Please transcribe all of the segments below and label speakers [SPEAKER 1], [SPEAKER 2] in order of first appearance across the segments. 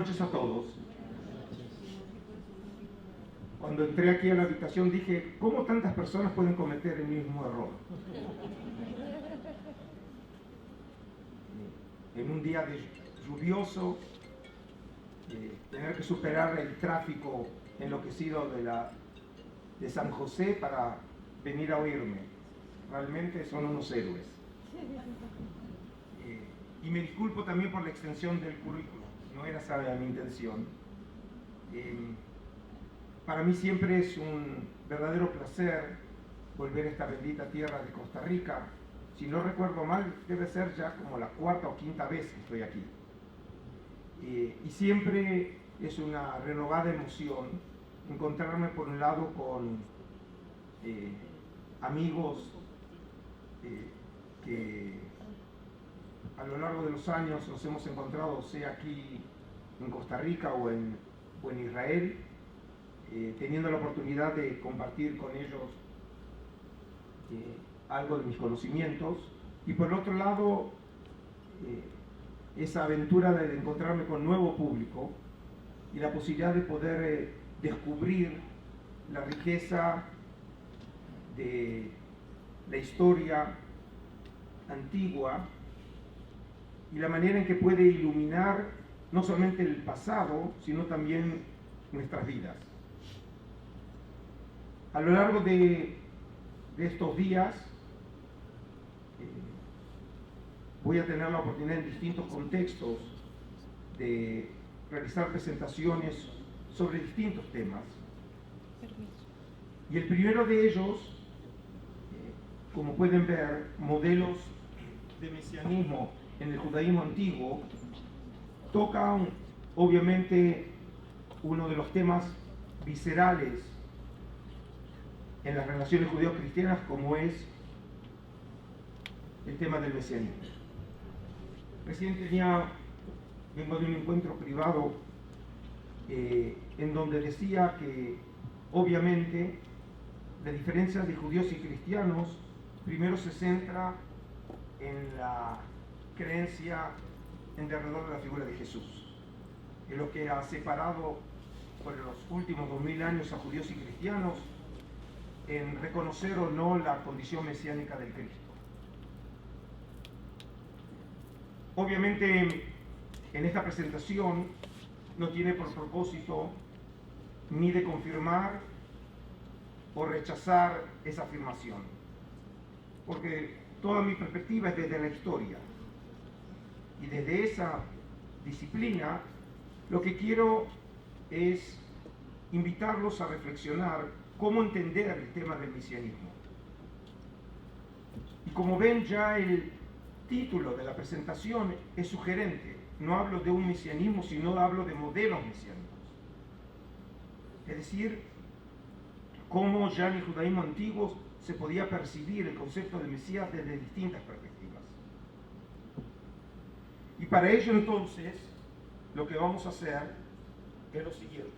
[SPEAKER 1] noches a todos. Cuando entré aquí a la habitación dije, ¿cómo tantas personas pueden cometer el mismo error? En un día lluvioso, tener que superar el tráfico enloquecido de San José para venir a oírme. Realmente son unos héroes. Y me disculpo también por la extensión del currículum, no era esa mi intención. Para mí siempre es un verdadero placer volver a esta bendita tierra de Costa Rica. Si no recuerdo mal, debe ser ya como la cuarta o quinta vez que estoy aquí. Y siempre es una renovada emoción encontrarme por un lado con amigos que a lo largo de los años nos hemos encontrado, sea aquí en Costa Rica o en Israel, teniendo la oportunidad de compartir con ellos algo de mis conocimientos, y por el otro lado esa aventura de encontrarme con nuevo público y la posibilidad de poder descubrir la riqueza de la historia antigua y la manera en que puede iluminar no solamente el pasado, sino también nuestras vidas. A lo largo de estos días voy a tener la oportunidad en distintos contextos de realizar presentaciones sobre distintos temas. Y el primero de ellos, como pueden ver, modelos de mesianismo en el judaísmo antiguo, toca obviamente uno de los temas viscerales en las relaciones judeo-cristianas, como es el tema del mesianismo. Recién vengo de un encuentro privado en donde decía que obviamente la diferencia de judíos y cristianos primero se centra en la creencia en derredor de la figura de Jesús, es lo que ha separado por los últimos 2000 años a judíos y cristianos en reconocer o no la condición mesiánica del Cristo. Obviamente en esta presentación no tiene por propósito ni de confirmar o rechazar esa afirmación, porque toda mi perspectiva es desde la historia, y desde esa disciplina lo que quiero es invitarlos a reflexionar cómo entender el tema del mesianismo. Y como ven, ya el título de la presentación es sugerente. No hablo de un mesianismo, sino hablo de modelos mesiánicos. Es decir, cómo ya en el judaísmo antiguo se podía percibir el concepto de Mesías desde distintas perspectivas. Y para ello entonces, lo que vamos a hacer es lo siguiente.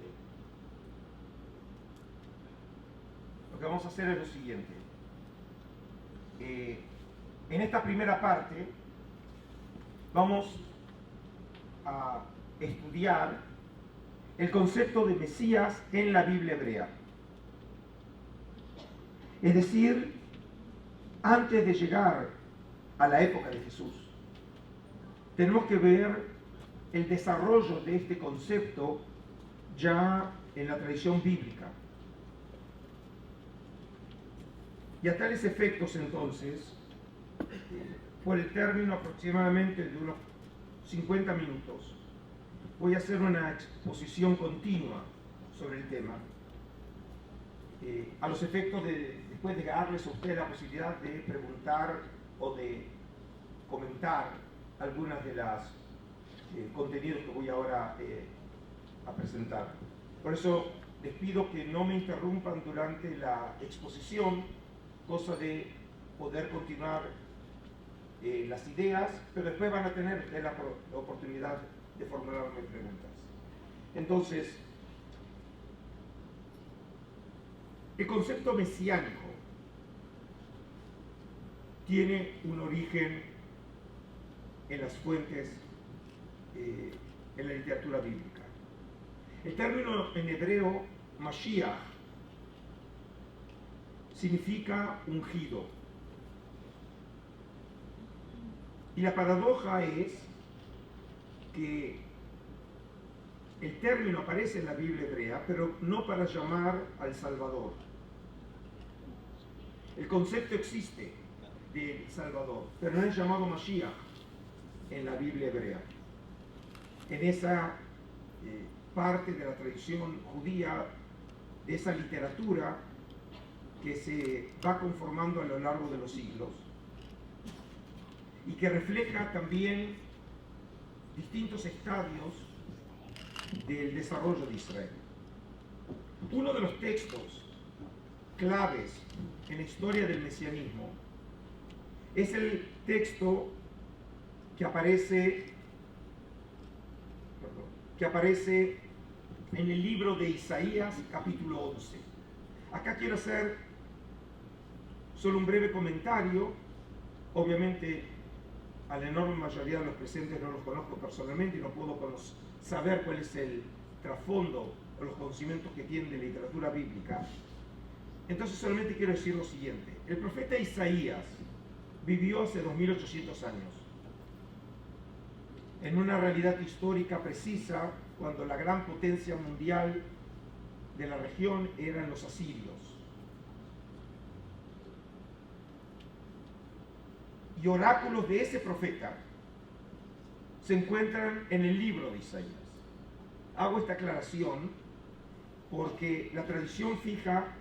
[SPEAKER 1] En esta primera parte vamos a estudiar el concepto de Mesías en la Biblia hebrea. Es decir, antes de llegar a la época de Jesús, tenemos que ver el desarrollo de este concepto ya en la tradición bíblica. Y a tales efectos, entonces, por el término aproximadamente de unos 50 minutos, voy a hacer una exposición continua sobre el tema, a los efectos de después de darles a ustedes la posibilidad de preguntar o de comentar algunas de las contenidos que voy ahora a presentar. Por eso les pido que no me interrumpan durante la exposición, cosa de poder continuar las ideas, pero después van a tener la oportunidad de formularme preguntas. Entonces, el concepto mesiánico tiene un origen en las fuentes en la literatura bíblica. El término en hebreo, Mashiach, significa ungido. Y la paradoja es que el término aparece en la Biblia hebrea, pero no para llamar al Salvador. El concepto existe del Salvador, pero no es llamado Mashiach en la Biblia hebrea. En esa parte de la tradición judía, de esa literatura que se va conformando a lo largo de los siglos y que refleja también distintos estadios del desarrollo de Israel. Uno de los textos claves en la historia del mesianismo es el texto que aparece en el libro de Isaías, capítulo 11. Acá quiero hacer solo un breve comentario. Obviamente, a la enorme mayoría de los presentes no los conozco personalmente y no puedo saber cuál es el trasfondo o los conocimientos que tienen de literatura bíblica. Entonces solamente quiero decir lo siguiente. El profeta Isaías vivió hace 2800 años en una realidad histórica precisa, cuando la gran potencia mundial de la región eran los asirios. Y oráculos de ese profeta se encuentran en el libro de Isaías. Hago esta aclaración porque la tradición fija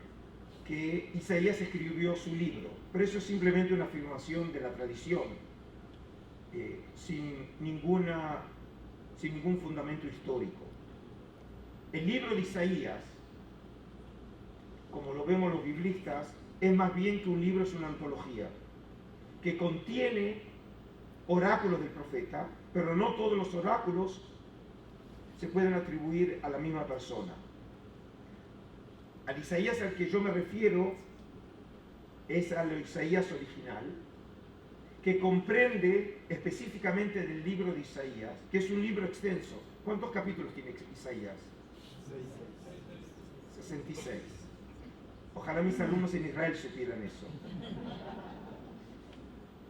[SPEAKER 1] que Isaías escribió su libro, pero eso es simplemente una afirmación de la tradición, sin ningún fundamento histórico. El libro de Isaías, como lo vemos los biblistas, es más bien que un libro, es una antología que contiene oráculos del profeta, pero no todos los oráculos se pueden atribuir a la misma persona. Al Isaías al que yo me refiero es al Isaías original, que comprende específicamente del libro de Isaías, que es un libro extenso. ¿Cuántos capítulos tiene Isaías? 66. Ojalá mis alumnos en Israel supieran eso.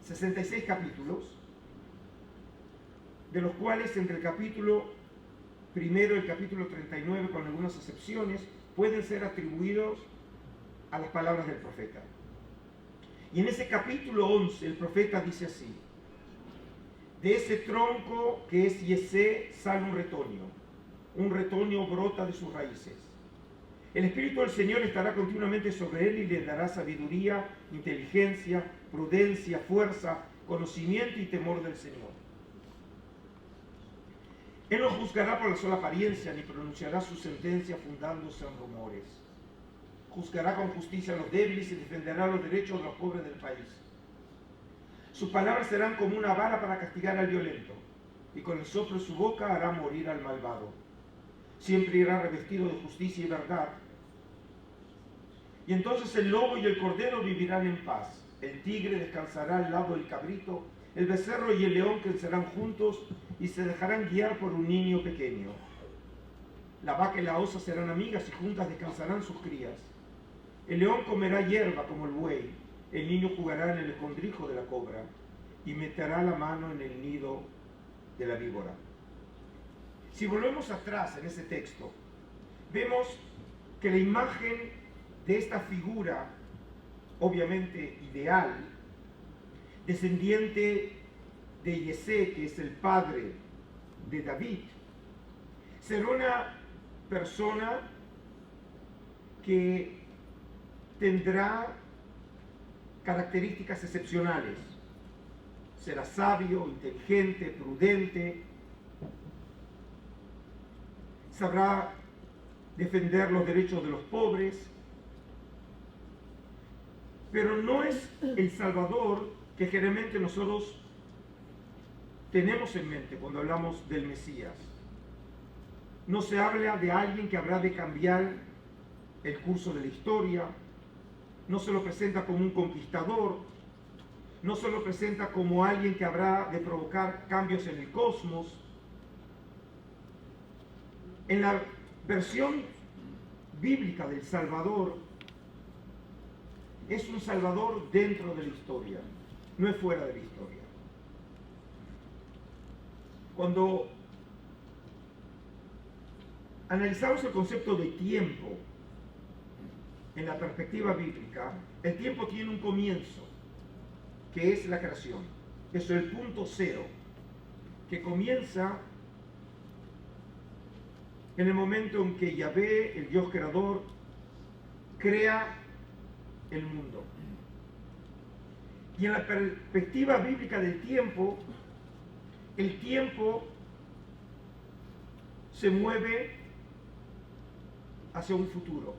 [SPEAKER 1] 66 capítulos, de los cuales entre el capítulo primero y el capítulo 39, con algunas excepciones, pueden ser atribuidos a las palabras del profeta. Y en ese capítulo 11 el profeta dice así: de ese tronco que es Yesé sale un retoño brota de sus raíces. El Espíritu del Señor estará continuamente sobre él y le dará sabiduría, inteligencia, prudencia, fuerza, conocimiento y temor del Señor. Él no juzgará por la sola apariencia, ni pronunciará su sentencia fundándose en rumores. Juzgará con justicia a los débiles y defenderá los derechos de los pobres del país. Sus palabras serán como una vara para castigar al violento, y con el soplo de su boca hará morir al malvado. Siempre irá revestido de justicia y verdad. Y entonces el lobo y el cordero vivirán en paz. El tigre descansará al lado del cabrito, el becerro y el león crecerán juntos y se dejarán guiar por un niño pequeño. La vaca y la osa serán amigas y juntas descansarán sus crías. El león comerá hierba como el buey, el niño jugará en el escondrijo de la cobra y meterá la mano en el nido de la víbora. Si volvemos atrás en ese texto, vemos que la imagen de esta figura, obviamente ideal, descendiente de Yesé, que es el padre de David, será una persona que tendrá características excepcionales. Será sabio, inteligente, prudente, sabrá defender los derechos de los pobres, pero no es el Salvador que generalmente nosotros tenemos en mente cuando hablamos del Mesías. No se habla de alguien que habrá de cambiar el curso de la historia, no se lo presenta como un conquistador, no se lo presenta como alguien que habrá de provocar cambios en el cosmos. En la versión bíblica del Salvador, es un Salvador dentro de la historia, no es fuera de la historia. Cuando analizamos el concepto de tiempo en la perspectiva bíblica, el tiempo tiene un comienzo, que es la creación. Eso es el punto cero, que comienza en el momento en que Yahvé, el Dios creador, crea el mundo. Y en la perspectiva bíblica del tiempo, el tiempo se mueve hacia un futuro.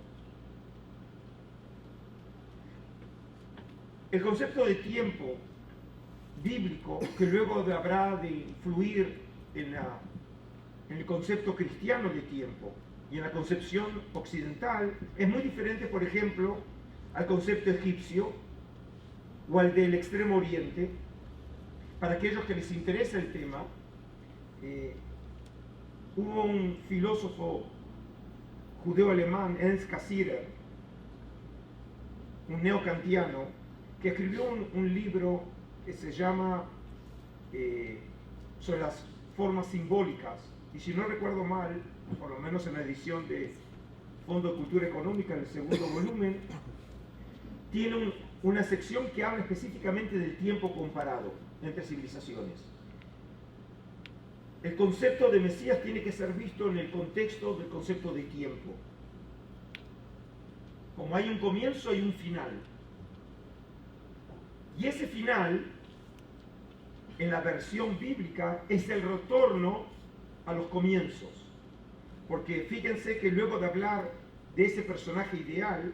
[SPEAKER 1] El concepto de tiempo bíblico, que luego habrá de influir en el concepto cristiano de tiempo y en la concepción occidental, es muy diferente, por ejemplo, al concepto egipcio o al del Extremo Oriente. Para aquellos que les interesa el tema, hubo un filósofo judeo-alemán, Ernst Cassirer, un neocantiano, que escribió un libro que se llama sobre las formas simbólicas, y si no recuerdo mal, por lo menos en la edición de Fondo de Cultura Económica, en el segundo volumen, tiene una sección que habla específicamente del tiempo comparado entre civilizaciones. El concepto de Mesías tiene que ser visto en el contexto del concepto de tiempo. Como hay un comienzo, hay un final. Y ese final, en la versión bíblica, es el retorno a los comienzos. Porque fíjense que luego de hablar de ese personaje ideal,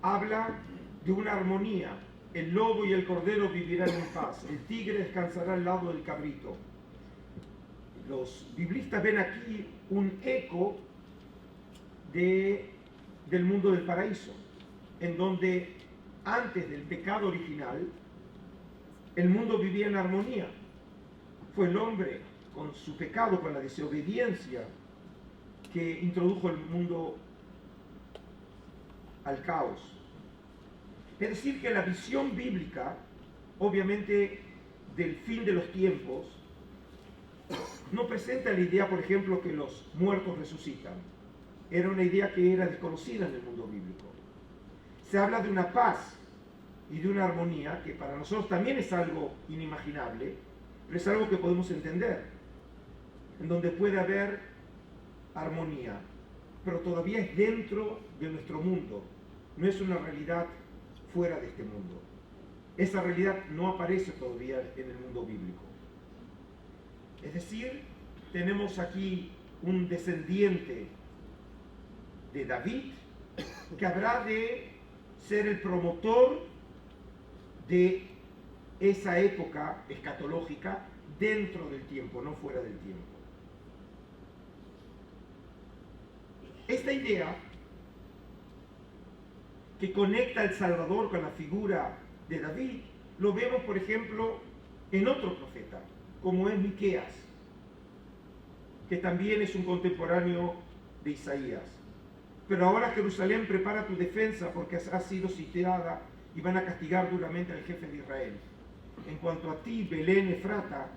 [SPEAKER 1] habla de una armonía. El lobo y el cordero vivirán en paz. El tigre descansará al lado del cabrito. Los biblistas ven aquí un eco del mundo del paraíso, en donde antes del pecado original, el mundo vivía en armonía. Fue el hombre, con su pecado, con la desobediencia, que introdujo el mundo al caos. Es decir, que la visión bíblica, obviamente, del fin de los tiempos, no presenta la idea, por ejemplo, que los muertos resucitan. Era una idea que era desconocida en el mundo bíblico. Se habla de una paz y de una armonía que para nosotros también es algo inimaginable, pero es algo que podemos entender, en donde puede haber armonía, pero todavía es dentro de nuestro mundo, no es una realidad fuera de este mundo. Esa realidad no aparece todavía en el mundo bíblico. Es decir, tenemos aquí un descendiente de David que habrá de ser el promotor de esa época escatológica dentro del tiempo, no fuera del tiempo. Esta idea que conecta al Salvador con la figura de David, lo vemos, por ejemplo, en otro profeta, como es Miqueas, que también es un contemporáneo de Isaías. Pero ahora Jerusalén, prepara tu defensa porque has sido sitiada y van a castigar duramente al jefe de Israel. En cuanto a ti, Belén Efrata,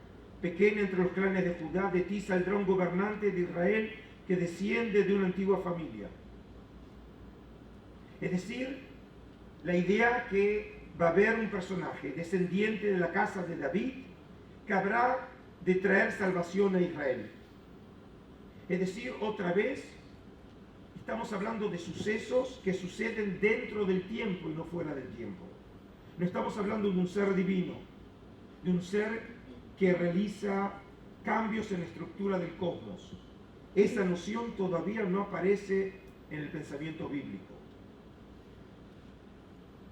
[SPEAKER 1] pequeña entre los clanes de Judá, de ti saldrá un gobernante de Israel que desciende de una antigua familia. Es decir, la idea que va a haber un personaje descendiente de la casa de David que habrá de traer salvación a Israel. Es decir, otra vez, estamos hablando de sucesos que suceden dentro del tiempo y no fuera del tiempo. No estamos hablando de un ser divino, de un ser que realiza cambios en la estructura del cosmos. Esa noción todavía no aparece en el pensamiento bíblico.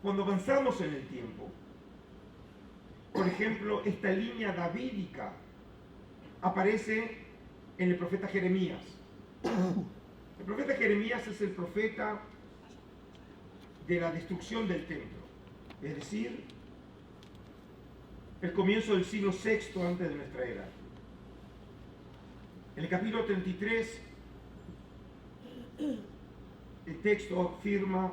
[SPEAKER 1] Cuando avanzamos en el tiempo, por ejemplo, esta línea davídica aparece en el profeta Jeremías. El profeta Jeremías es el profeta de la destrucción del templo, es decir, el comienzo del siglo VI antes de nuestra era. En el capítulo 33, el texto afirma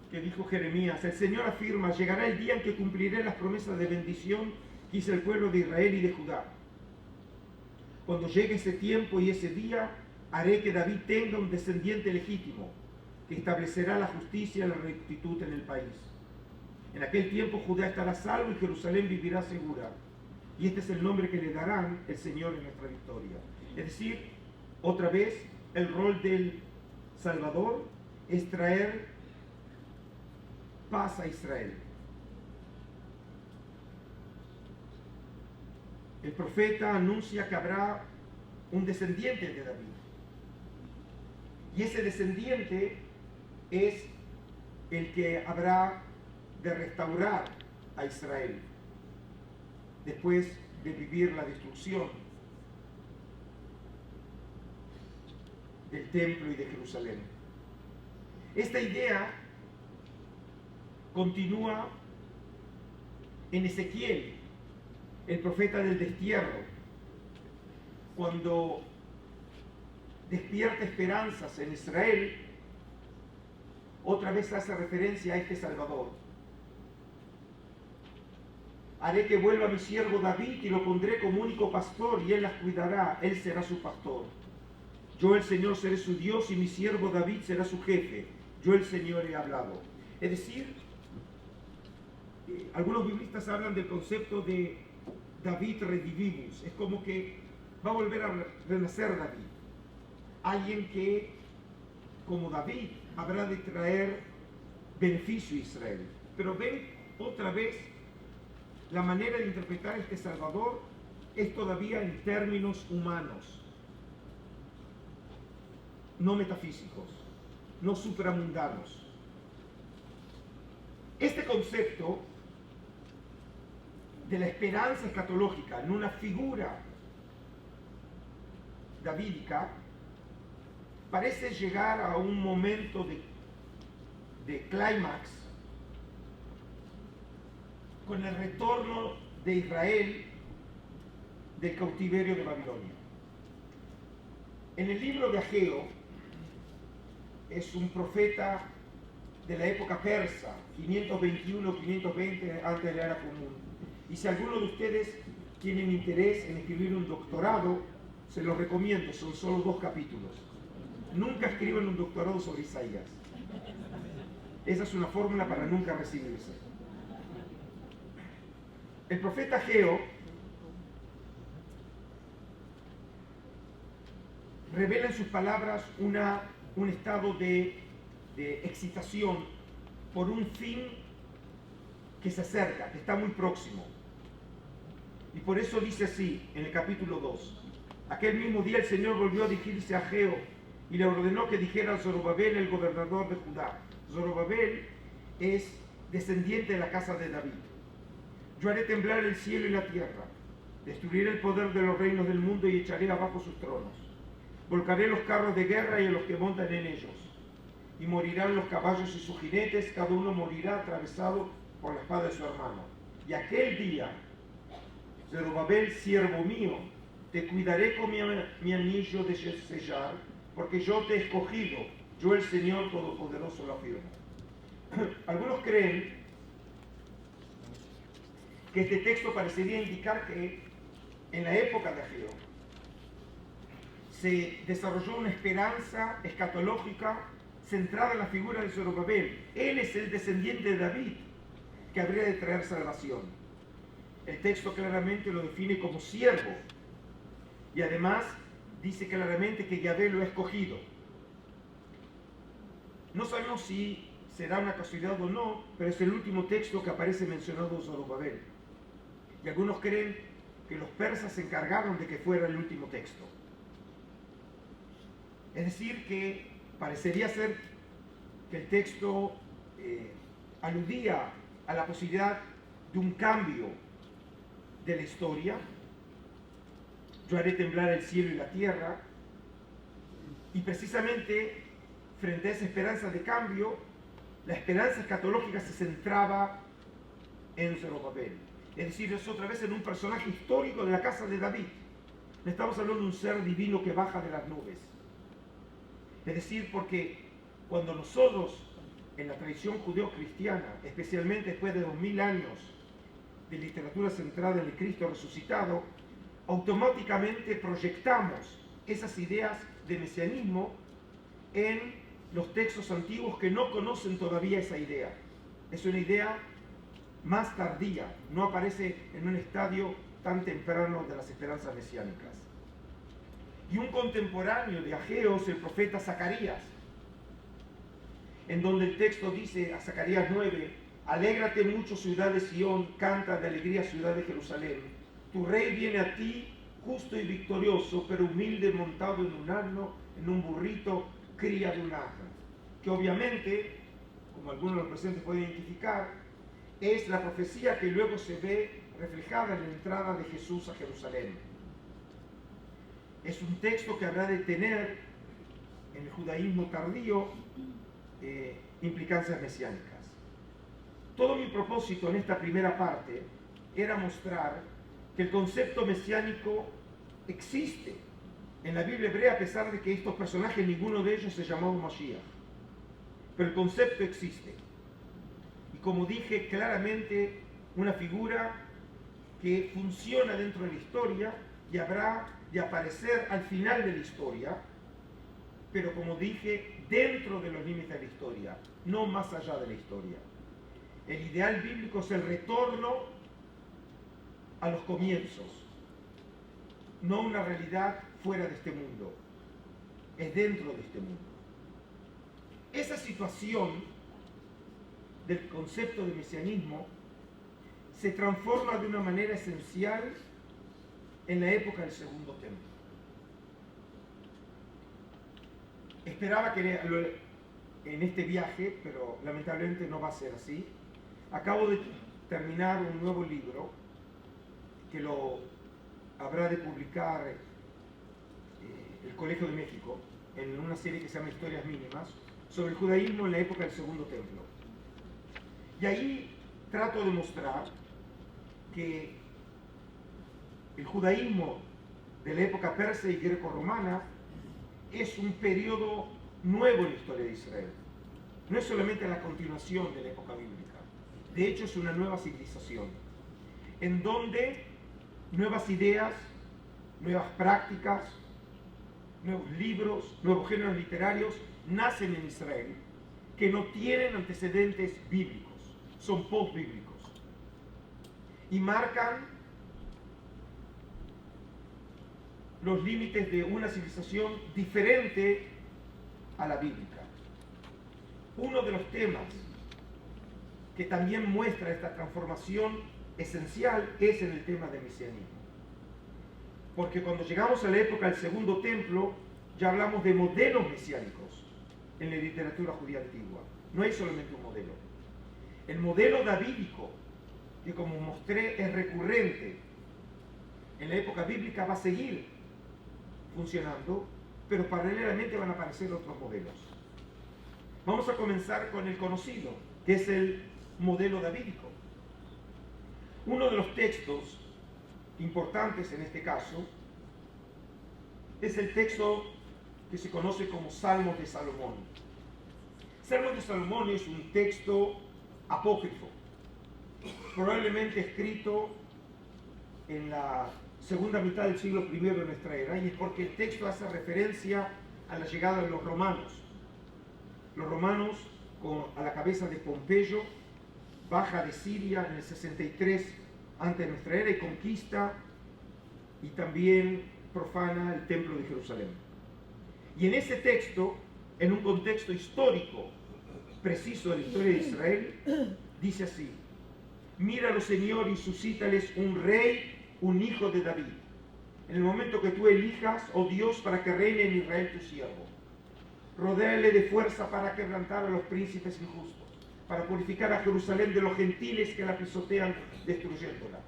[SPEAKER 1] que dijo Jeremías: el Señor afirma, llegará el día en que cumpliré las promesas de bendición que hice el pueblo de Israel y de Judá. Cuando llegue ese tiempo y ese día, haré que David tenga un descendiente legítimo, que establecerá la justicia y la rectitud en el país. En aquel tiempo Judá estará salvo y Jerusalén vivirá segura. Y este es el nombre que le darán el Señor en nuestra victoria. Es decir, otra vez, el rol del Salvador es traer paz a Israel. El profeta anuncia que habrá un descendiente de David. Y ese descendiente es el que habrá de restaurar a Israel después de vivir la destrucción del templo y de Jerusalén. Esta idea continúa en Ezequiel, el profeta del destierro, cuando despierta esperanzas en Israel. Otra vez hace referencia a este Salvador. Haré que vuelva mi siervo David y lo pondré como único pastor y él las cuidará, él será su pastor. Yo el Señor seré su Dios y mi siervo David será su jefe. Yo el Señor he hablado. Es decir, algunos biblistas hablan del concepto de David redivivus. Es como que va a volver a renacer David. Alguien que, como David, habrá de traer beneficio a Israel. Pero ven otra vez, la manera de interpretar este Salvador es todavía en términos humanos, no metafísicos, no supramundanos. Este concepto de la esperanza escatológica en una figura davídica parece llegar a un momento de clímax con el retorno de Israel del cautiverio de Babilonia. En el libro de Ageo, es un profeta de la época persa, 521-520 antes de la era común. Y si alguno de ustedes tienen interés en escribir un doctorado, se los recomiendo, son solo 2 capítulos. Nunca escriban un doctorado sobre Isaías. Esa es una fórmula para nunca recibirse. El profeta Ageo revela en sus palabras un estado de excitación por un fin que se acerca, que está muy próximo. Y por eso dice así en el capítulo 2: aquel mismo día el Señor volvió a dirigirse a Ageo y le ordenó que dijera a Zorobabel, el gobernador de Judá. Zorobabel es descendiente de la casa de David. Yo haré temblar el cielo y la tierra, destruiré el poder de los reinos del mundo y echaré abajo sus tronos. Volcaré los carros de guerra y a los que montan en ellos, y morirán los caballos y sus jinetes, cada uno morirá atravesado por la espada de su hermano. Y aquel día, Zorobabel, siervo mío, te cuidaré con mi anillo de sellar, porque yo te he escogido, yo el Señor Todopoderoso lo afirmo. Algunos creen que este texto parecería indicar que en la época de Ageo se desarrolló una esperanza escatológica centrada en la figura de Zorobabel. Él es el descendiente de David que habría de traer salvación. El texto claramente lo define como siervo y además dice claramente que Yahvé lo ha escogido. No sabemos si será una casualidad o no, pero es el último texto que aparece mencionado Zorobabel. Y algunos creen que los persas se encargaron de que fuera el último texto. Es decir, que parecería ser que el texto aludía a la posibilidad de un cambio de la historia. Yo haré temblar el cielo y la tierra. Y precisamente frente a esa esperanza de cambio, la esperanza escatológica se centraba en Zorobabel. Es decir, es otra vez en un personaje histórico de la casa de David. Estamos hablando de un ser divino que baja de las nubes. Es decir, porque cuando nosotros, en la tradición judeo-cristiana, especialmente después de 2000 años de literatura centrada en el Cristo resucitado, automáticamente proyectamos esas ideas de mesianismo en los textos antiguos que no conocen todavía esa idea. Es una idea más tardía, no aparece en un estadio tan temprano de las esperanzas mesiánicas. Y un contemporáneo de Ageo es el profeta Zacarías, en donde el texto dice a Zacarías 9: alégrate mucho, ciudad de Sión, canta de alegría, ciudad de Jerusalén. Tu rey viene a ti, justo y victorioso, pero humilde, montado en un asno, en un burrito, cría de un asno. Que obviamente, como algunos de los presentes pueden identificar, es la profecía que luego se ve reflejada en la entrada de Jesús a Jerusalén. Es un texto que habrá de tener en el judaísmo tardío implicancias mesiánicas. Todo mi propósito en esta primera parte era mostrar que el concepto mesiánico existe en la Biblia hebrea, a pesar de que estos personajes, ninguno de ellos se llamó Mashiach. Pero el concepto existe. Y como dije claramente, una figura que funciona dentro de la historia y habrá de aparecer al final de la historia, pero como dije, dentro de los límites de la historia, no más allá de la historia. El ideal bíblico es el retorno a los comienzos, no una realidad fuera de este mundo, es dentro de este mundo. Esa situación del concepto de mesianismo se transforma de una manera esencial en la época del Segundo Templo. Esperaba que en este viaje, pero lamentablemente no va a ser así. Acabo de terminar un nuevo libro que lo habrá de publicar el Colegio de México en una serie que se llama Historias Mínimas sobre el judaísmo en la época del Segundo Templo. Y ahí trato de mostrar que el judaísmo de la época persa y greco-romana es un periodo nuevo en la historia de Israel. No es solamente la continuación de la época bíblica. De hecho, es una nueva civilización, en donde nuevas ideas, nuevas prácticas, nuevos libros, nuevos géneros literarios nacen en Israel, que no tienen antecedentes bíblicos, son post-bíblicos, y marcan los límites de una civilización diferente a la bíblica. Uno de los temas que también muestra esta transformación esencial es en el tema del mesianismo. Porque cuando llegamos a la época del Segundo Templo, ya hablamos de modelos mesiánicos en la literatura judía antigua. No hay solamente un modelo. El modelo davídico, que como mostré es recurrente en la época bíblica, va a seguir funcionando, pero paralelamente van a aparecer otros modelos. Vamos a comenzar con el conocido, que es el modelo davídico. Uno de los textos importantes en este caso es el texto que se conoce como Salmos de Salomón. Salmos de Salomón es un texto apócrifo, probablemente escrito en la segunda mitad del siglo I de nuestra era, y es porque el texto hace referencia a la llegada de los romanos. Los romanos, a la cabeza de Pompeyo, baja de Siria en el 63 antes de nuestra era y conquista y también profana el templo de Jerusalén. Y en ese texto, en un contexto histórico preciso de la historia de Israel, dice así: míralo, Señor, y suscítales un rey, un hijo de David, en el momento que tú elijas, oh Dios, para que reine en Israel tu siervo. Rodéale de fuerza para quebrantar a los príncipes injustos, para purificar a Jerusalén de los gentiles que la pisotean, destruyéndola,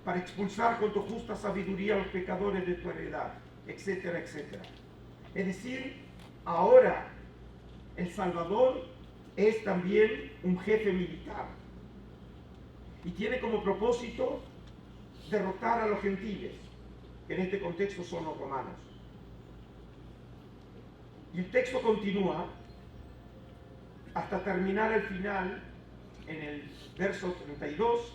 [SPEAKER 1] para expulsar con tu justa sabiduría a los pecadores de tu heredad, etcétera, etcétera. Es decir, ahora el Salvador es también un jefe militar y tiene como propósito derrotar a los gentiles, que en este contexto son los romanos. Y el texto continúa hasta terminar al final, en el verso 32,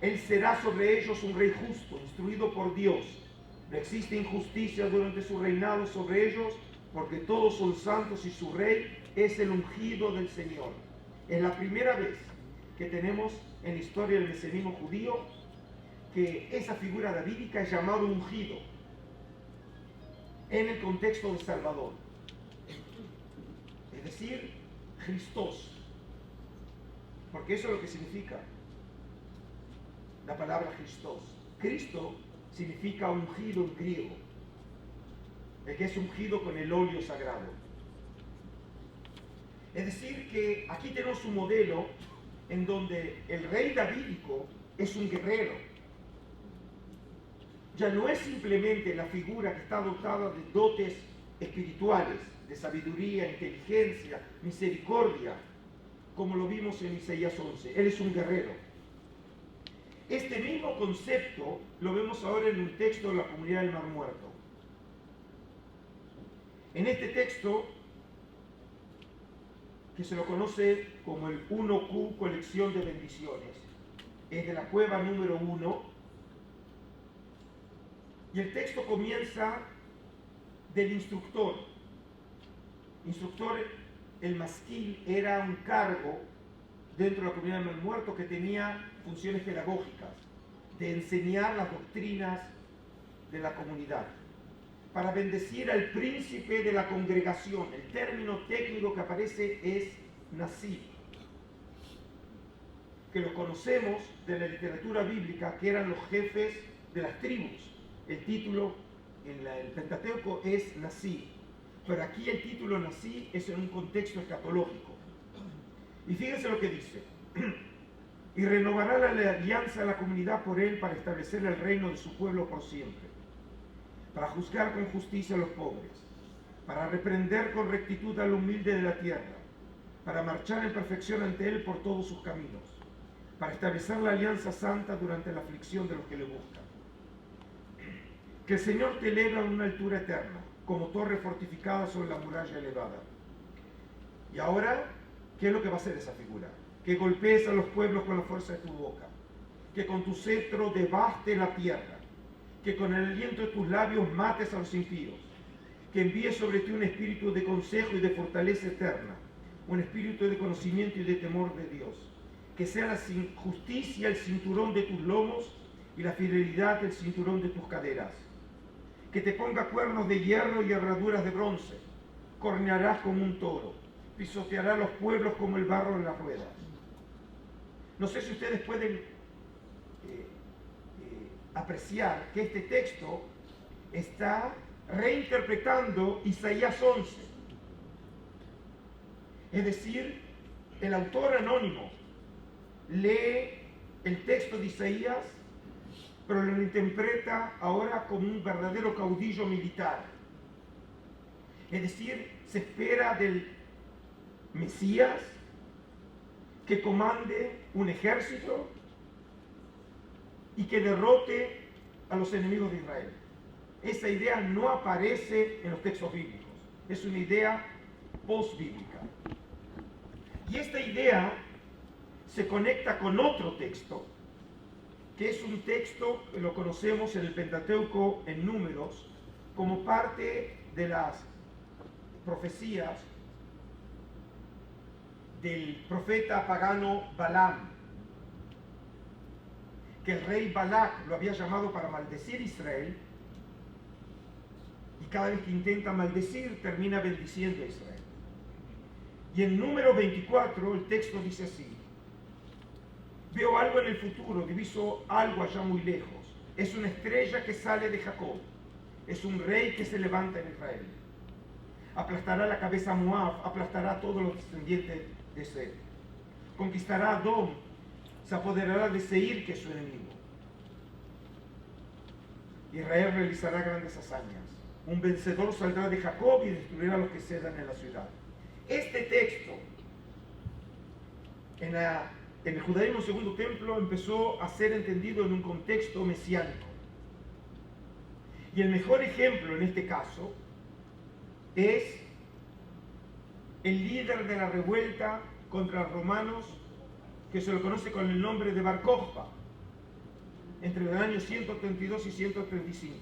[SPEAKER 1] Él será sobre ellos un rey justo, instruido por Dios. No existe injusticia durante su reinado sobre ellos, porque todos son santos y su rey es el ungido del Señor. Es la primera vez que tenemos en la historia del mesianismo judío que esa figura davídica es llamado ungido en el contexto de Salvador. Es decir, Christos. Porque eso es lo que significa la palabra Christos. Cristo significa ungido en griego, el que es ungido con el óleo sagrado. Es decir, que aquí tenemos un modelo en donde el rey davídico es un guerrero. Ya no es simplemente la figura que está dotada de dotes espirituales, de sabiduría, inteligencia, misericordia, como lo vimos en Isaías 11. Él es un guerrero. Este mismo concepto lo vemos ahora en un texto de la comunidad del Mar Muerto. En este texto, que se lo conoce como el 1Q, colección de bendiciones, es de la cueva número 1, y el texto comienza del instructor. Instructor, el masquil, era un cargo dentro de la comunidad del Mar Muerto que tenía funciones pedagógicas, de enseñar las doctrinas de la comunidad, para bendecir al príncipe de la congregación. El término técnico que aparece es Nasí, que lo conocemos de la literatura bíblica, que eran los jefes de las tribus. El título en el Pentateuco es Nasí, pero aquí el título Nasí es en un contexto escatológico. Y fíjense lo que dice: y renovará la alianza de la comunidad por él para establecer el reino de su pueblo por siempre, para juzgar con justicia a los pobres, para reprender con rectitud al humilde de la tierra, para marchar en perfección ante él por todos sus caminos, para establecer la alianza santa durante la aflicción de los que le buscan. Que el Señor te eleve a una altura eterna, como torre fortificada sobre la muralla elevada. Y ahora, ¿qué es lo que va a hacer esa figura? Que golpees a los pueblos con la fuerza de tu boca, que con tu cetro devaste la tierra, que con el aliento de tus labios mates a los impíos, que envíes sobre ti un espíritu de consejo y de fortaleza eterna, un espíritu de conocimiento y de temor de Dios, que sea la justicia el cinturón de tus lomos y la fidelidad el cinturón de tus caderas, que te ponga cuernos de hierro y herraduras de bronce, cornearás como un toro, pisoteará los pueblos como el barro en las ruedas. No sé si ustedes pueden apreciar que este texto está reinterpretando Isaías 11. Es decir, el autor anónimo lee el texto de Isaías, pero lo interpreta ahora como un verdadero caudillo militar. Es decir, se espera del Mesías que comande un ejército y que derrote a los enemigos de Israel. Esa idea no aparece en los textos bíblicos, es una idea post-bíblica. Y esta idea se conecta con otro texto, que es un texto que lo conocemos en el Pentateuco en Números, como parte de las profecías del profeta pagano Balaam, que el rey Balac lo había llamado para maldecir a Israel, y cada vez que intenta maldecir termina bendiciendo a Israel. Y en Número 24 el texto dice así: veo algo en el futuro, diviso algo allá muy lejos, es una estrella que sale de Jacob, es un rey que se levanta en Israel, aplastará la cabeza a Moab, aplastará a todos los descendientes de Seth, conquistará a Dom, se apoderará de Seir, que es su enemigo. Israel realizará grandes hazañas, un vencedor saldrá de Jacob y destruirá a los que cedan en la ciudad. Este texto en el judaísmo segundo templo empezó a ser entendido en un contexto mesiánico. Y el mejor ejemplo en este caso es el líder de la revuelta contra los romanos, que se lo conoce con el nombre de Bar Kokhba, entre los años 132 y 135.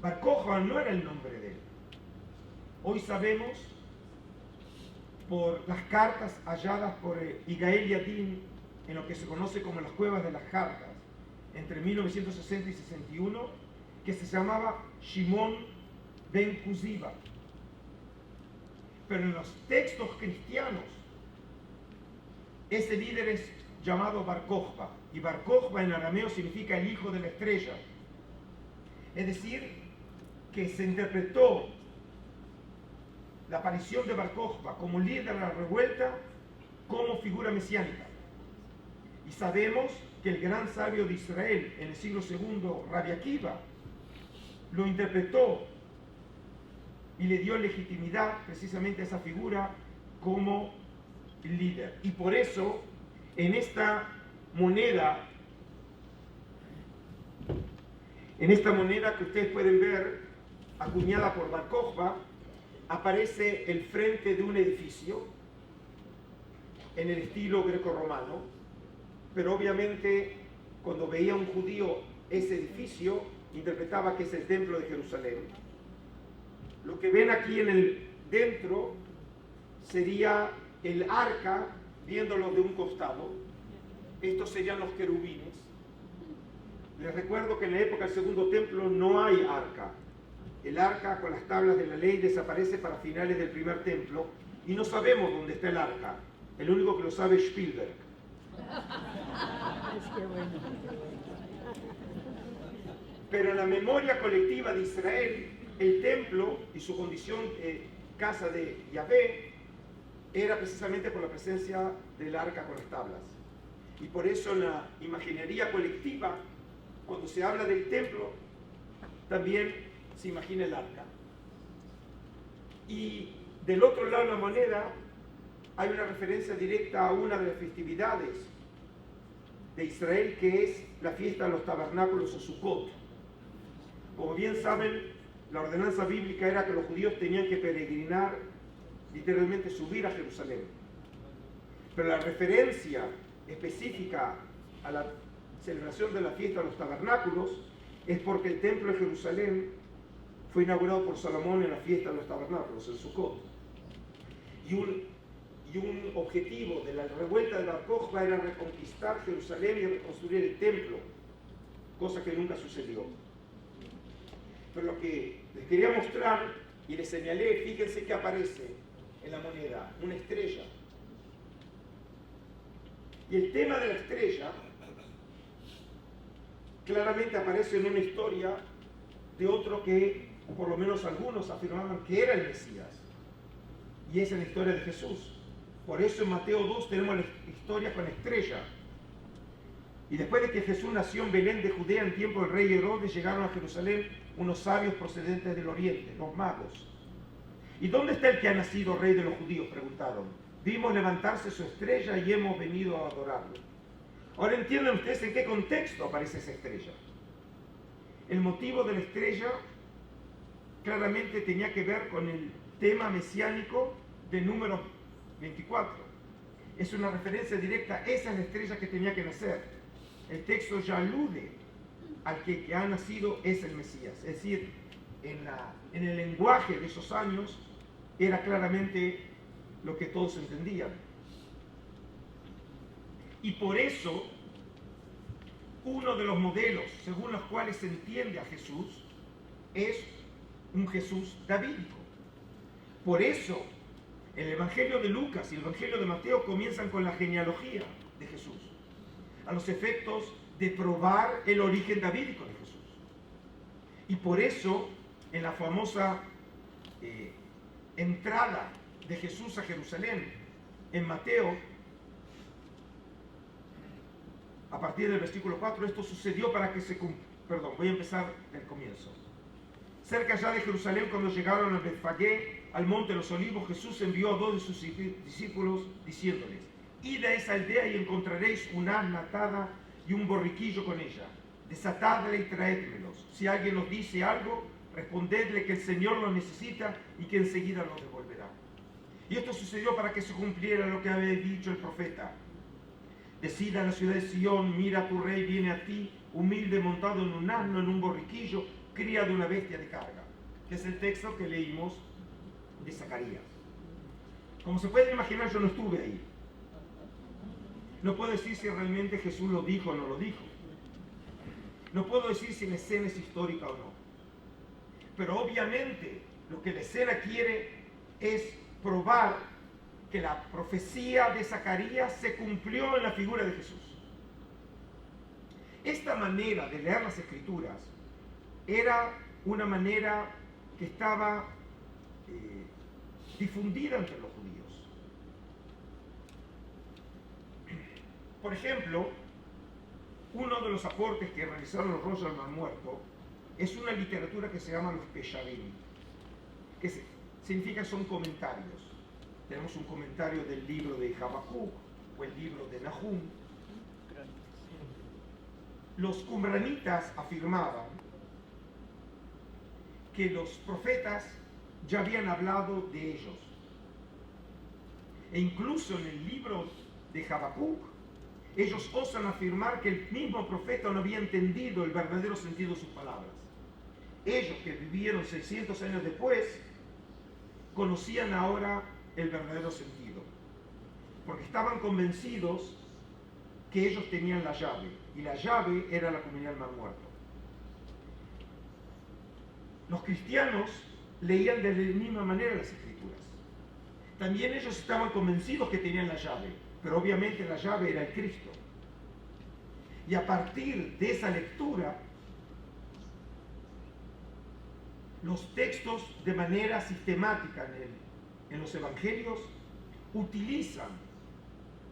[SPEAKER 1] Bar Kokhba no era el nombre de él. Hoy sabemos, por las cartas halladas por Yigael Yadin en lo que se conoce como las cuevas de las cartas, entre 1960 y 61, que se llamaba Shimon ben Kuziba. Pero en los textos cristianos, ese líder es llamado Bar Kokhba, y Bar Kokhba en arameo significa el hijo de la estrella. Es decir, que se interpretó la aparición de Bar Kokhba como líder de la revuelta como figura mesiánica. Y sabemos que el gran sabio de Israel en el siglo II, Rabbi Akiva, lo interpretó y le dio legitimidad precisamente a esa figura como líder. Y por eso, en esta moneda que ustedes pueden ver, acuñada por Bar Kokhba, aparece el frente de un edificio en el estilo grecorromano, pero obviamente cuando veía un judío ese edificio, interpretaba que es el templo de Jerusalén. Lo que ven aquí en el dentro sería el arca, viéndolo de un costado. Estos serían los querubines. Les recuerdo que en la época del segundo templo no hay arca. El arca con las tablas de la ley desaparece para finales del primer templo y no sabemos dónde está el arca. El único que lo sabe es Spielberg. Pero en la memoria colectiva de Israel, el templo y su condición casa de Yahvé era precisamente por la presencia del arca con las tablas. Y por eso en la imaginería colectiva, cuando se habla del templo, también se imagina el arca. Y del otro lado de la moneda hay una referencia directa a una de las festividades de Israel, que es la fiesta de los tabernáculos o Sukkot. Como bien saben, la ordenanza bíblica era que los judíos tenían que peregrinar, literalmente subir a Jerusalén. Pero la referencia específica a la celebración de la fiesta de los tabernáculos es porque el templo de Jerusalén fue inaugurado por Salomón en la fiesta de los tabernáculos, en Sukkot. Y un objetivo de la revuelta de Bar Kokhba era reconquistar Jerusalén y reconstruir el templo, cosa que nunca sucedió. Pero lo que les quería mostrar y les señalé, fíjense que aparece en la moneda una estrella. Y el tema de la estrella claramente aparece en una historia de otro que, por lo menos algunos afirmaban que era el Mesías. Y es en la historia de Jesús. Por eso en Mateo 2 tenemos la historia con la estrella. Y después de que Jesús nació en Belén de Judea en tiempo del rey Herodes, llegaron a Jerusalén unos sabios procedentes del oriente, los magos. ¿Y dónde está el que ha nacido rey de los judíos?, preguntaron. Vimos levantarse su estrella y hemos venido a adorarlo. Ahora entienden ustedes en qué contexto aparece esa estrella. El motivo de la estrella claramente tenía que ver con el tema mesiánico de Números 24. Es una referencia directa, esa es la estrella que tenía que nacer. El texto ya alude al que ha nacido es el Mesías. Es decir, en el lenguaje de esos años era claramente lo que todos entendían. Y por eso, uno de los modelos según los cuales se entiende a Jesús es un Jesús davídico. Por eso, el Evangelio de Lucas y el Evangelio de Mateo comienzan con la genealogía de Jesús, a los efectos de probar el origen davídico de Jesús. Y por eso, en la famosa entrada de Jesús a Jerusalén, en Mateo, a partir del versículo 4, esto sucedió para que se cumpliera. Perdón, voy a empezar del comienzo. Cerca ya de Jerusalén, cuando llegaron a Betfagé, al monte de los olivos, Jesús envió a 2 de sus discípulos diciéndoles: id a esa aldea y encontraréis una asna atada y un borriquillo con ella, desatadle y traédmelos. Si alguien os dice algo, respondedle que el Señor lo necesita y que enseguida lo devolverá. Y esto sucedió para que se cumpliera lo que había dicho el profeta. Decid a la ciudad de Sion, mira, tu rey viene a ti, humilde, montado en un asno, en un borriquillo, cría de una bestia de carga. Que es el texto que leímos de Zacarías. Como se pueden imaginar, yo no estuve ahí. No puedo decir si realmente Jesús lo dijo o no lo dijo. No puedo decir si la escena es histórica o no. Pero obviamente lo que la escena quiere es probar que la profecía de Zacarías se cumplió en la figura de Jesús. Esta manera de leer las Escrituras era una manera que estaba difundida entre los judíos. Por ejemplo, uno de los aportes que realizaron los Rosh al Mar Muerto es una literatura que se llama los Pesharim, que significa son comentarios. Tenemos un comentario del libro de Habacuc o el libro de Nahum. Los qumranitas afirmaban que los profetas ya habían hablado de ellos. E incluso en el libro de Habacuc, ellos osan afirmar que el mismo profeta no había entendido el verdadero sentido de sus palabras. Ellos que vivieron 600 años después, conocían ahora el verdadero sentido, porque estaban convencidos que ellos tenían la llave, y la llave era la comunidad del Mar Muerto. Los cristianos leían de la misma manera las Escrituras. También ellos estaban convencidos que tenían la llave, pero obviamente la llave era el Cristo. Y a partir de esa lectura, los textos de manera sistemática en los evangelios utilizan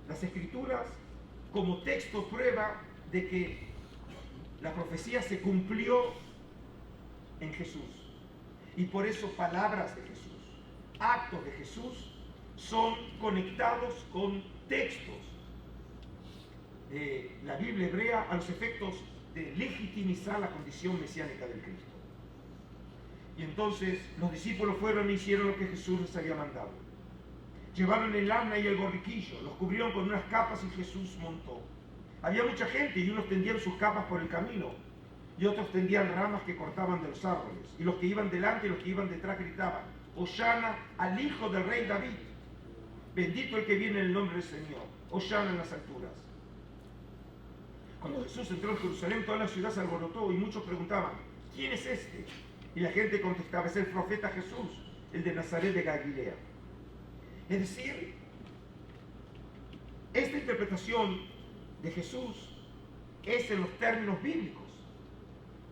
[SPEAKER 1] las Escrituras como texto prueba de que la profecía se cumplió en Jesús. Y por eso palabras de Jesús, actos de Jesús son conectados con textos de la Biblia hebrea a los efectos de legitimizar la condición mesiánica del Cristo. Y entonces los discípulos fueron e hicieron lo que Jesús les había mandado. Llevaron el asna y el borriquillo, los cubrieron con unas capas y Jesús montó. Había mucha gente y unos tendían sus capas por el camino y otros tendían ramas que cortaban de los árboles. Y los que iban delante y los que iban detrás gritaban: Hosana al Hijo del Rey David. Bendito el que viene en el nombre del Señor. Hosana en las alturas. Cuando Jesús entró en Jerusalén, toda la ciudad se alborotó y muchos preguntaban: ¿quién es este? Y la gente contestaba: es el profeta Jesús, el de Nazaret de Galilea. Es decir, esta interpretación de Jesús es en los términos bíblicos,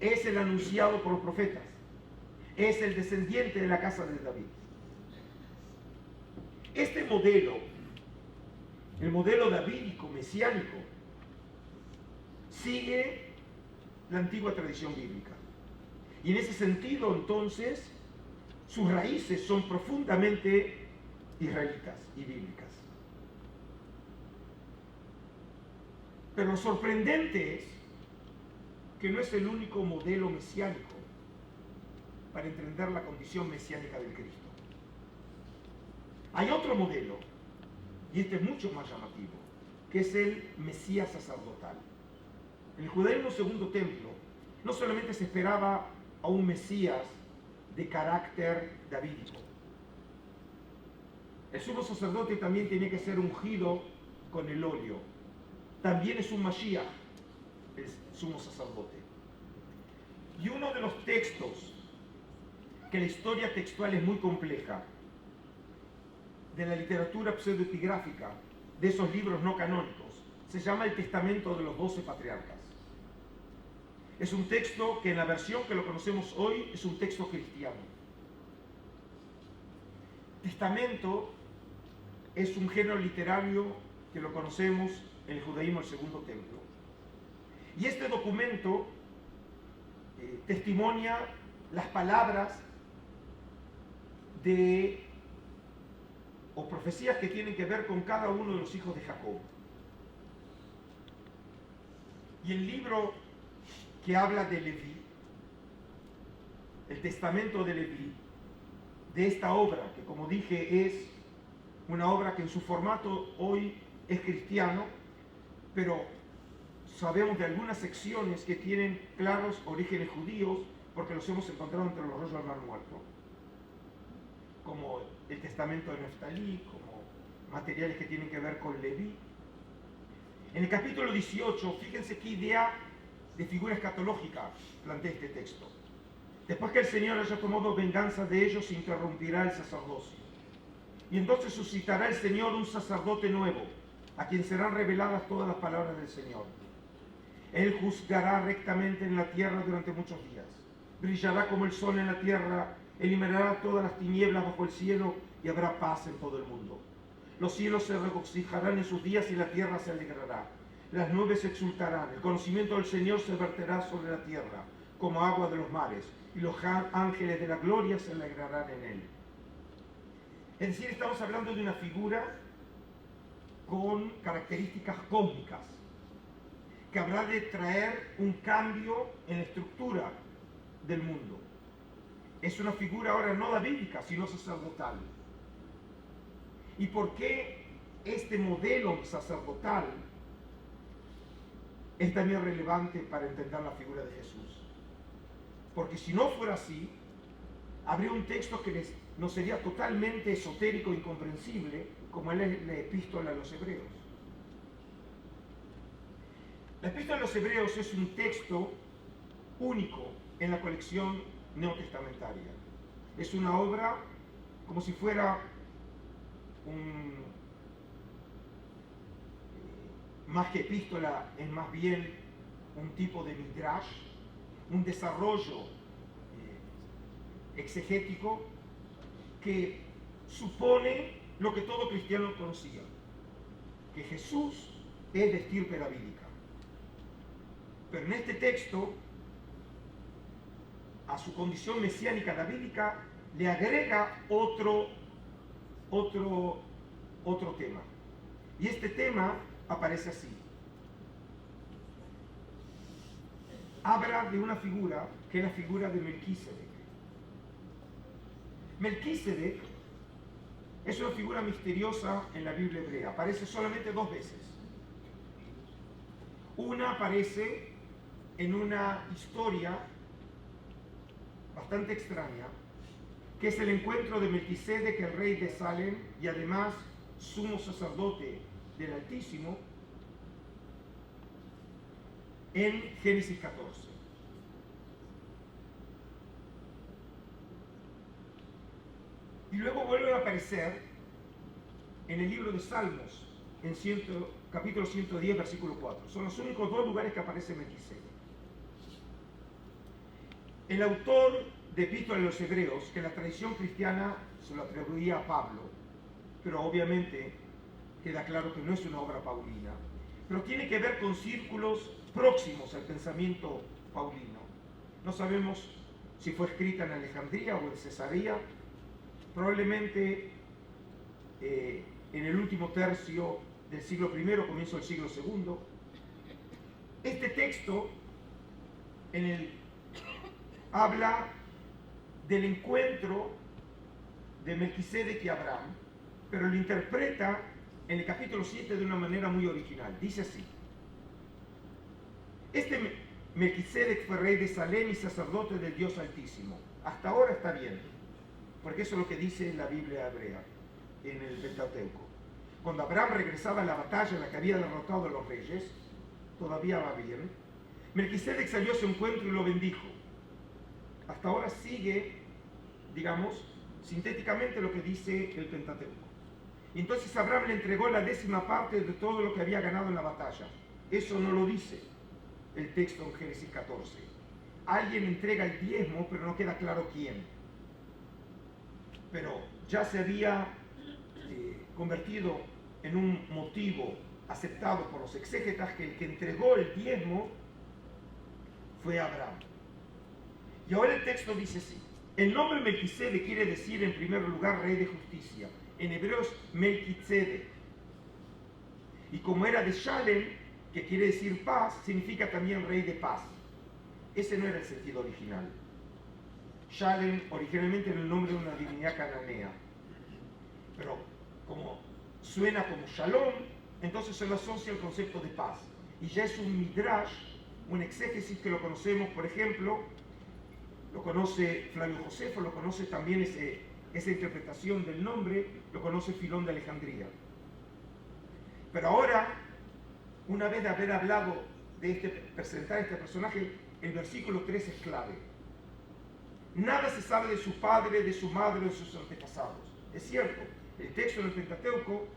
[SPEAKER 1] es el anunciado por los profetas, es el descendiente de la casa de David. Este modelo, el modelo davídico, mesiánico, sigue la antigua tradición bíblica. Y en ese sentido, entonces, sus raíces son profundamente israelitas y bíblicas. Pero lo sorprendente es que no es el único modelo mesiánico para entender la condición mesiánica del Cristo. Hay otro modelo, y este es mucho más llamativo, que es el Mesías sacerdotal. En el judaísmo segundo templo, no solamente se esperaba a un Mesías de carácter davídico. El sumo sacerdote también tenía que ser ungido con el óleo. También es un Mashiach, el sumo sacerdote. Y uno de los textos, que la historia textual es muy compleja, de la literatura pseudoepigráfica, de esos libros no canónicos, se llama el Testamento de los 12 Patriarcas. Es un texto que en la versión que lo conocemos hoy es un texto cristiano. Testamento es un género literario que lo conocemos en el judaísmo del segundo templo. Y este documento testimonia las palabras o profecías que tienen que ver con cada uno de los hijos de Jacob. Y el libro que habla de Leví, el testamento de Leví, de esta obra, que como dije es una obra que en su formato hoy es cristiano, pero sabemos de algunas secciones que tienen claros orígenes judíos, porque los hemos encontrado entre los rollos del Mar Muerto, como el testamento de Neftalí, como materiales que tienen que ver con Leví. En el capítulo 18, fíjense qué idea de figura escatológica plantea este texto. Después que el Señor haya tomado venganza de ellos, interrumpirá el sacerdocio. Y entonces suscitará el Señor un sacerdote nuevo, a quien serán reveladas todas las palabras del Señor. Él juzgará rectamente en la tierra durante muchos días. Brillará como el sol en la tierra, eliminará todas las tinieblas bajo el cielo y habrá paz en todo el mundo. Los cielos se regocijarán en sus días y la tierra se alegrará. Las nubes exultarán, el conocimiento del Señor se verterá sobre la tierra, como agua de los mares, y los ángeles de la gloria se alegrarán en él. Es decir, estamos hablando de una figura con características cósmicas, que habrá de traer un cambio en la estructura del mundo. Es una figura ahora no davídica, sino sacerdotal. ¿Y por qué este modelo sacerdotal es también relevante para entender la figura de Jesús? Porque si no fuera así, habría un texto que nos sería totalmente esotérico e incomprensible, como es la epístola a los Hebreos. La epístola a los Hebreos es un texto único en la colección neotestamentaria. Es una obra como si fuera más que epístola, es más bien un tipo de midrash, un desarrollo exegético que supone lo que todo cristiano conocía, que Jesús es de estirpe davídica. Pero en este texto, a su condición mesiánica davídica, le agrega otro tema. Y este tema aparece así. Habla de una figura que es la figura de Melquisedec. Melquisedec es una figura misteriosa en la Biblia hebrea. Aparece solamente 2 veces. Una aparece en una historia bastante extraña, que es el encuentro de Melquisedec, el rey de Salem, y además sumo sacerdote del Altísimo, en Génesis 14. Y luego vuelve a aparecer en el libro de Salmos, en capítulo 110, versículo 4. Son los únicos 2 lugares que aparece Melquisedec. El autor de Epístola a los Hebreos, que la tradición cristiana se lo atribuía a Pablo, pero obviamente queda claro que no es una obra paulina, pero tiene que ver con círculos próximos al pensamiento paulino. No sabemos si fue escrita en Alejandría o en Cesarea, probablemente en el último tercio del siglo I, comienzo del siglo II. Este texto habla del encuentro de Melquisedec y Abraham, pero lo interpreta en el capítulo 7 de una manera muy original. Dice así: este Melquisedec fue rey de Salem y sacerdote del Dios Altísimo. Hasta ahora está bien, porque eso es lo que dice la Biblia hebrea en el Pentateuco. Cuando Abraham regresaba a la batalla en la que había derrotado a los reyes, todavía va bien. Melquisedec salió a su encuentro y lo bendijo. Hasta ahora sigue, digamos, sintéticamente lo que dice el Pentateuco. Y entonces Abraham le entregó la 10ª parte de todo lo que había ganado en la batalla. Eso no lo dice el texto en Génesis 14. Alguien entrega el diezmo, pero no queda claro quién. Pero ya se había convertido en un motivo aceptado por los exégetas que el que entregó el diezmo fue Abraham. Y ahora el texto dice así: el nombre Melquisedec quiere decir en primer lugar rey de justicia. En hebreo es Melquisedec. Y como era de Shalem, que quiere decir paz, significa también rey de paz. Ese no era el sentido original. Shalem originalmente era el nombre de una divinidad cananea, pero como suena como Shalom, entonces se lo asocia al concepto de paz. Y ya es un midrash, un exégesis que lo conocemos, por ejemplo, lo conoce Flavio Josefo, lo conoce también esa interpretación del nombre, lo conoce Filón de Alejandría. Pero ahora, una vez de haber hablado de presentar este personaje, el versículo 3 es clave. Nada se sabe de su padre, de su madre, de sus antepasados. Es cierto, el texto del Pentateuco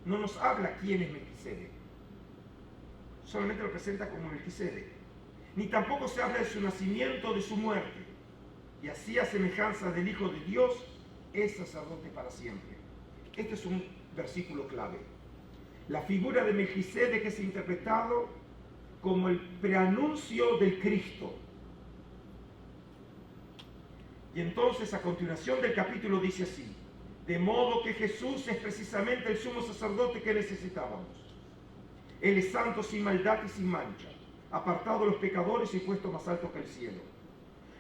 [SPEAKER 1] no nos habla quién es Melquisedec. Solamente lo presenta como Melquisedec. Ni tampoco se habla de su nacimiento o de su muerte. Y así, a semejanza del Hijo de Dios, es sacerdote para siempre. Este es un versículo clave. La figura de Melquisedec es interpretado como el preanuncio del Cristo. Y entonces, a continuación del capítulo dice así: de modo que Jesús es precisamente el sumo sacerdote que necesitábamos. Él es santo, sin maldad y sin mancha, apartado de los pecadores y puesto más alto que el cielo.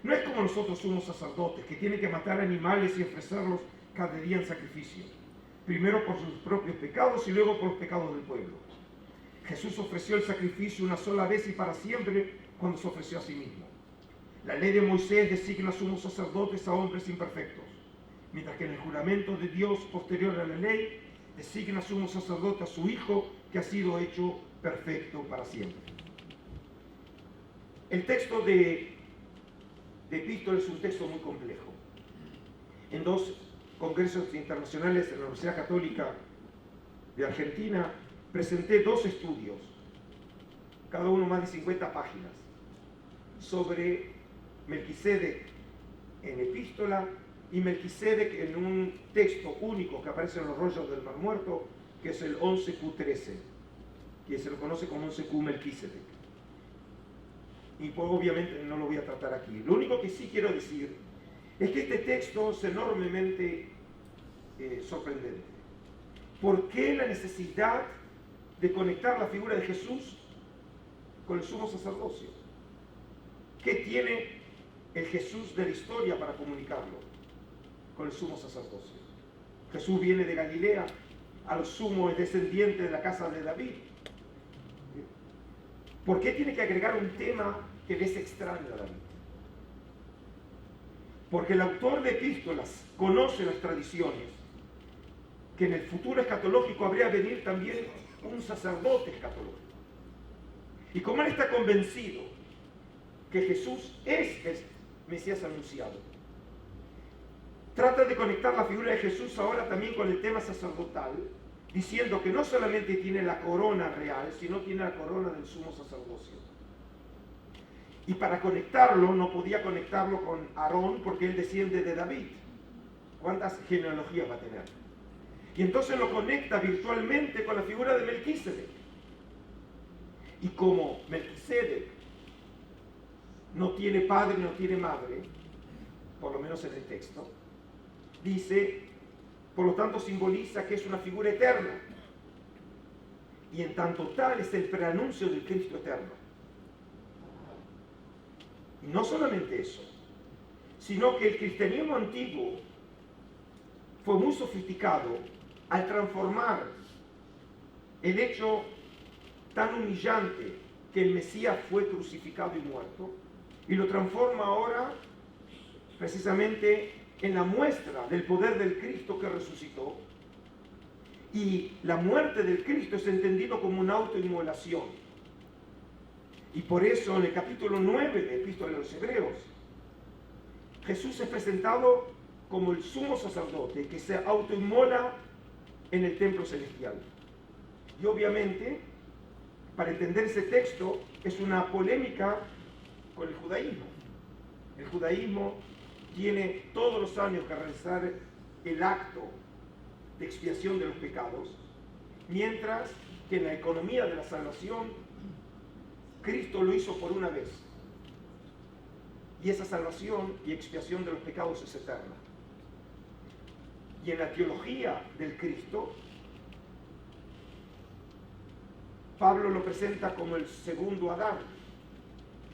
[SPEAKER 1] No es como nosotros sumos sacerdotes, que tienen que matar animales y ofrecerlos cada día en sacrificio, primero por sus propios pecados y luego por los pecados del pueblo. Jesús ofreció el sacrificio una sola vez y para siempre cuando se ofreció a sí mismo. La ley de Moisés designa sumos sacerdotes a hombres imperfectos, mientras que en el juramento de Dios posterior a la ley designa sumo sacerdote a su Hijo, que ha sido hecho perfecto para siempre. El texto de Epístola es un texto muy complejo. En 2 congresos internacionales en la Universidad Católica de Argentina presenté 2 estudios, cada uno más de 50 páginas, sobre Melquisedec en Epístola y Melquisedec en un texto único que aparece en los rollos del Mar Muerto, que es el 11Q13, que se lo conoce como 11Q Melquisedec. Y pues obviamente no lo voy a tratar aquí. Lo único que sí quiero decir es que este texto es enormemente sorprendente. ¿Por qué la necesidad de conectar la figura de Jesús con el sumo sacerdocio? ¿Qué tiene el Jesús de la historia para comunicarlo con el sumo sacerdocio? Jesús viene de Galilea, a lo sumo es descendiente de la casa de David. ¿Por qué tiene que agregar un tema que le es extraño a David? Porque el autor de epístolas conoce las tradiciones, que en el futuro escatológico habría de venir también un sacerdote escatológico. Y como él está convencido que Jesús es el Mesías anunciado, trata de conectar la figura de Jesús ahora también con el tema sacerdotal, diciendo que no solamente tiene la corona real, sino tiene la corona del sumo sacerdocio. Y para conectarlo, no podía conectarlo con Aarón porque él desciende de David. ¿Cuántas genealogías va a tener? Y entonces lo conecta virtualmente con la figura de Melquisedec. Y como Melquisedec no tiene padre, no tiene madre, por lo menos en el texto, dice, por lo tanto simboliza que es una figura eterna. Y en tanto tal es el preanuncio del Cristo eterno. Y no solamente eso, sino que el cristianismo antiguo fue muy sofisticado al transformar el hecho tan humillante que el Mesías fue crucificado y muerto, y lo transforma ahora precisamente en la muestra del poder del Cristo que resucitó. Y la muerte del Cristo es entendido como una autoinmolación. Y por eso en el capítulo 9 de Epístola de los Hebreos, Jesús es presentado como el sumo sacerdote que se autoinmola en el templo celestial. Y obviamente, para entender ese texto, es una polémica con el judaísmo. El judaísmo tiene todos los años que realizar el acto de expiación de los pecados, mientras que en la economía de la salvación, Cristo lo hizo por una vez. Y esa salvación y expiación de los pecados es eterna. Y en la teología del Cristo, Pablo lo presenta como el segundo Adán.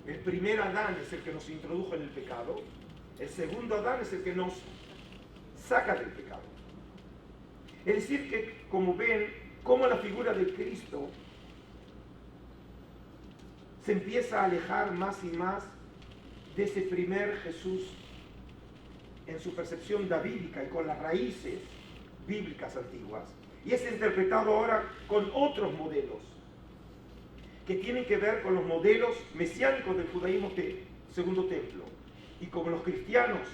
[SPEAKER 1] El primer Adán es el que nos introdujo en el pecado. El segundo Adán es el que nos saca del pecado. Es decir que, como ven, cómo la figura de Cristo se empieza a alejar más y más de ese primer Jesús en su percepción davídica y con las raíces bíblicas antiguas. Y es interpretado ahora con otros modelos que tienen que ver con los modelos mesiánicos del judaísmo segundo templo. Y como los cristianos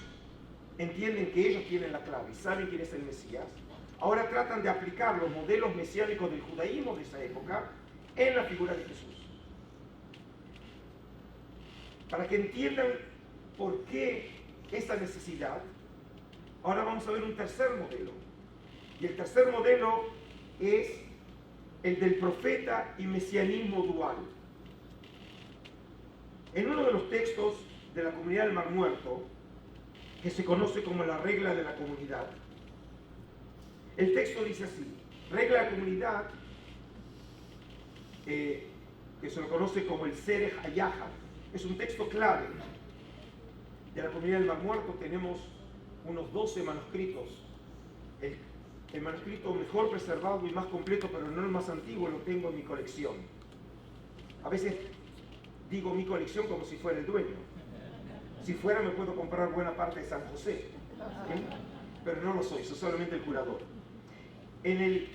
[SPEAKER 1] entienden que ellos tienen la clave y saben quién es el Mesías, ahora tratan de aplicar los modelos mesiánicos del judaísmo de esa época en la figura de Jesús. Para que entiendan por qué esa necesidad, ahora vamos a ver un tercer modelo. Y el tercer modelo es el del profeta y mesianismo dual. En uno de los textos de la comunidad del Mar Muerto, que se conoce como la regla de la comunidad, el texto dice así: regla de la comunidad, que se lo conoce como el Serej Hayahad, es un texto clave de la comunidad del Mar Muerto. Tenemos unos 12 manuscritos. El manuscrito mejor preservado y más completo, pero no el más antiguo, lo tengo en mi colección. A veces digo mi colección como si fuera el dueño. Si fuera, me puedo comprar buena parte de San José. ¿Sí? Pero no lo soy solamente el curador. En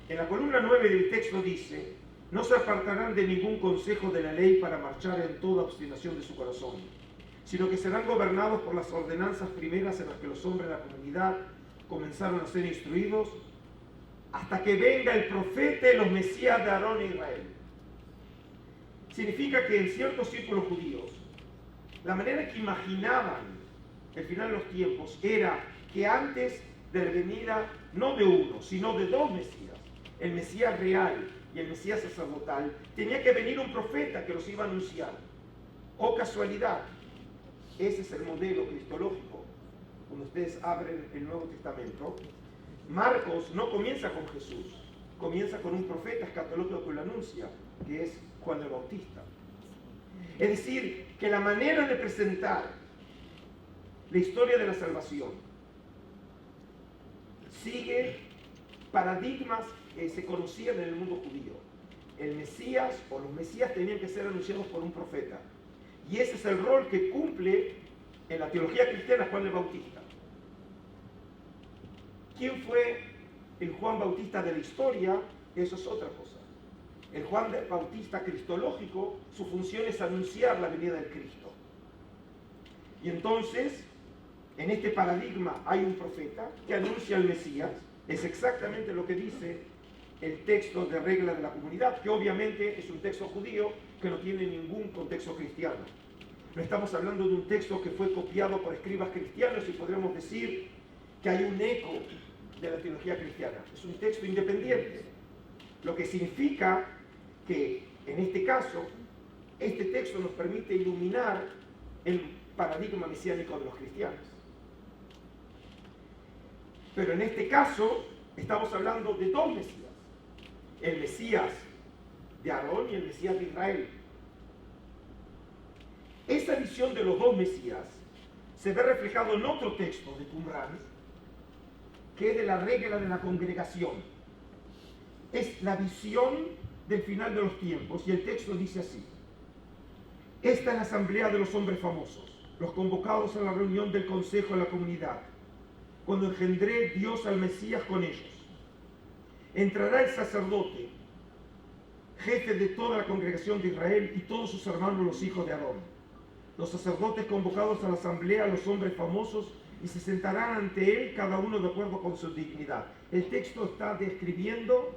[SPEAKER 1] la columna 9 del texto dice: no se apartarán de ningún consejo de la ley para marchar en toda obstinación de su corazón, sino que serán gobernados por las ordenanzas primeras en las que los hombres de la comunidad comenzaron a ser instruidos, hasta que venga el profeta y los mesías de Aarón e Israel. Significa que en ciertos círculos judíos, la manera que imaginaban el final de los tiempos era que antes de la venida no de uno, sino de dos mesías, el Mesías real y el Mesías sacerdotal, tenía que venir un profeta que los iba a anunciar. Oh casualidad, ese es el modelo cristológico. Cuando ustedes abren el Nuevo Testamento, Marcos no comienza con Jesús, comienza con un profeta escatológico que lo anuncia, que es Juan el Bautista. Es decir, que la manera de presentar la historia de la salvación sigue paradigmas que se conocían en el mundo judío. El Mesías o los Mesías tenían que ser anunciados por un profeta. Y ese es el rol que cumple en la teología cristiana Juan el Bautista. ¿Quién fue el Juan Bautista de la historia? Eso es otra cosa. El Juan Bautista cristológico, su función es anunciar la venida del Cristo. Y entonces, en este paradigma hay un profeta que anuncia al Mesías. Es exactamente lo que dice el texto de regla de la comunidad, que obviamente es un texto judío que no tiene ningún contexto cristiano. No estamos hablando de un texto que fue copiado por escribas cristianos y podríamos decir que hay un eco de la teología cristiana. Es un texto independiente, lo que significa que en este caso, este texto nos permite iluminar el paradigma mesiánico de los cristianos. Pero en este caso estamos hablando de dos Mesías: el Mesías de Aarón y el Mesías de Israel. Esa visión de los dos Mesías se ve reflejado en otro texto de Qumran, que es de la regla de la congregación. Es la visión del final de los tiempos, y el texto dice así: esta es la asamblea de los hombres famosos, los convocados a la reunión del consejo de la comunidad, cuando engendré Dios al Mesías con ellos. Entrará el sacerdote, jefe de toda la congregación de Israel, y todos sus hermanos los hijos de Aarón, los sacerdotes convocados a la asamblea, los hombres famosos, y se sentarán ante él cada uno de acuerdo con su dignidad. El texto está describiendo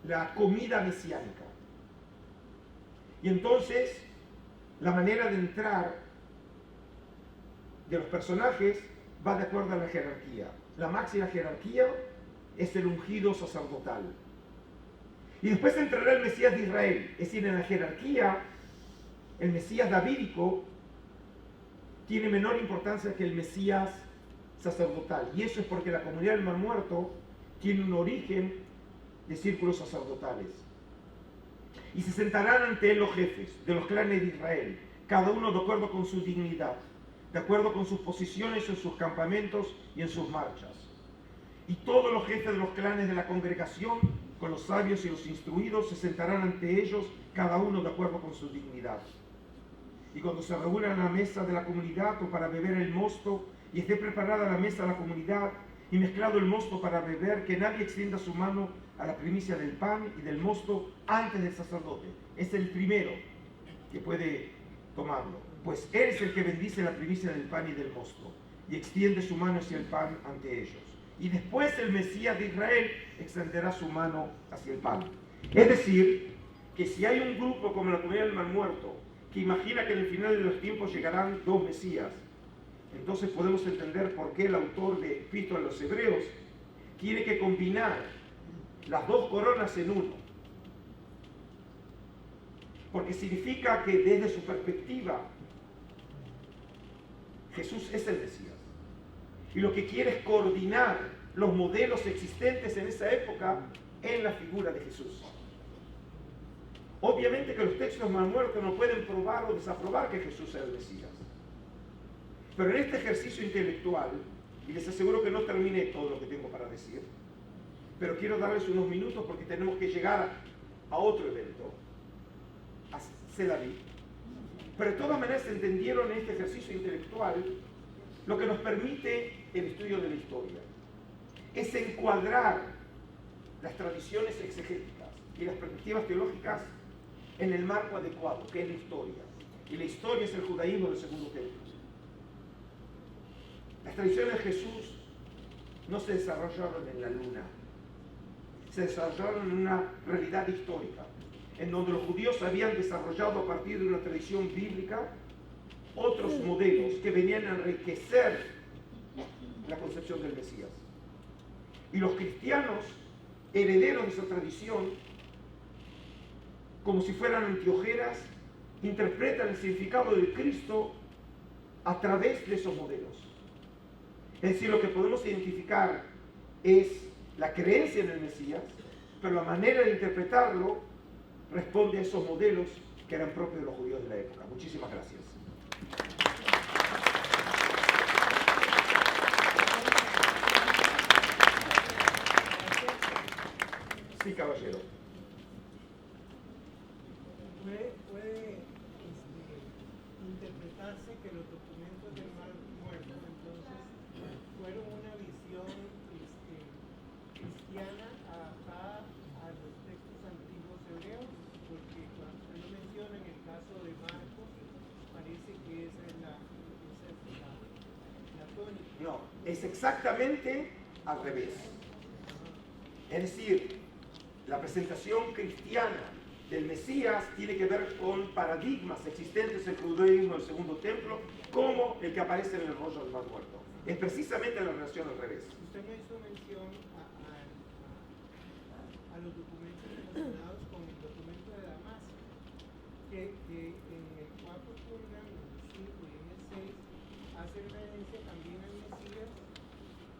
[SPEAKER 1] la comida mesiánica. Y entonces, la manera de entrar de los personajes va de acuerdo a la jerarquía. La máxima jerarquía es el ungido sacerdotal. Y después entrará el Mesías de Israel. Es decir, en la jerarquía, el Mesías davídico tiene menor importancia que el Mesías sacerdotal. Y eso es porque la comunidad del Mar Muerto tiene un origen de círculos sacerdotales. Y se sentarán ante él los jefes de los clanes de Israel, cada uno de acuerdo con su dignidad, de acuerdo con sus posiciones en sus campamentos y en sus marchas. Y todos los jefes de los clanes de la congregación, con los sabios y los instruidos, se sentarán ante ellos, cada uno de acuerdo con su dignidad. Y cuando se reúnan a la mesa de la comunidad o para beber el mosto, y esté preparada la mesa de la comunidad, y mezclado el mosto para beber, que nadie extienda su mano a la primicia del pan y del mosto antes del sacerdote. Es el primero que puede tomarlo, pues él es el que bendice la primicia del pan y del mosto, y extiende su mano hacia el pan ante ellos. Y después el Mesías de Israel extenderá su mano hacia el pan. Es decir, que si hay un grupo como la comunidad del Mar Muerto, que imagina que en el final de los tiempos llegarán dos Mesías, entonces podemos entender por qué el autor de Epístola a los Hebreos tiene que combinar las dos coronas en uno. Porque significa que desde su perspectiva, Jesús es el Mesías. Y lo que quiere es coordinar los modelos existentes en esa época en la figura de Jesús. Obviamente que los textos más muertos no pueden probar o desaprobar que Jesús sea el Mesías. Pero en este ejercicio intelectual, y les aseguro que no terminé todo lo que tengo para decir, pero quiero darles unos minutos porque tenemos que llegar a otro evento, a Selaví. Pero de todas maneras entendieron en este ejercicio intelectual lo que nos permite el estudio de la historia. Es encuadrar las tradiciones exegéticas y las perspectivas teológicas en el marco adecuado, que es la historia. Y la historia es el judaísmo del segundo templo. Las tradiciones de Jesús no se desarrollaron en la luna, se desarrollaron en una realidad histórica, en donde los judíos habían desarrollado a partir de una tradición bíblica otros modelos que venían a enriquecer la concepción del Mesías. Y los cristianos, herederos de esa tradición, como si fueran anteojeras, interpretan el significado de Cristo a través de esos modelos. Es decir, lo que podemos identificar es la creencia en el Mesías, pero la manera de interpretarlo responde a esos modelos que eran propios de los judíos de la época. Muchísimas gracias. Sí, caballero.
[SPEAKER 2] Puede interpretarse que los documentos del Mar Muerto entonces fueron una visión cristiana adaptada a los textos antiguos hebreos, porque cuando usted lo menciona en el caso de Marcos, parece que esa es la tónica.
[SPEAKER 1] No, es exactamente al revés. Es decir, la presentación cristiana del Mesías tiene que ver con paradigmas existentes en el judaísmo del segundo templo, como el que aparece en el rollo del Mar Muerto. Es precisamente la relación al revés.
[SPEAKER 2] Usted no hizo mención a los documentos relacionados con el documento de Damasco, que en el 4 Purgan, en el 5 y en el 6, hace referencia también al Mesías,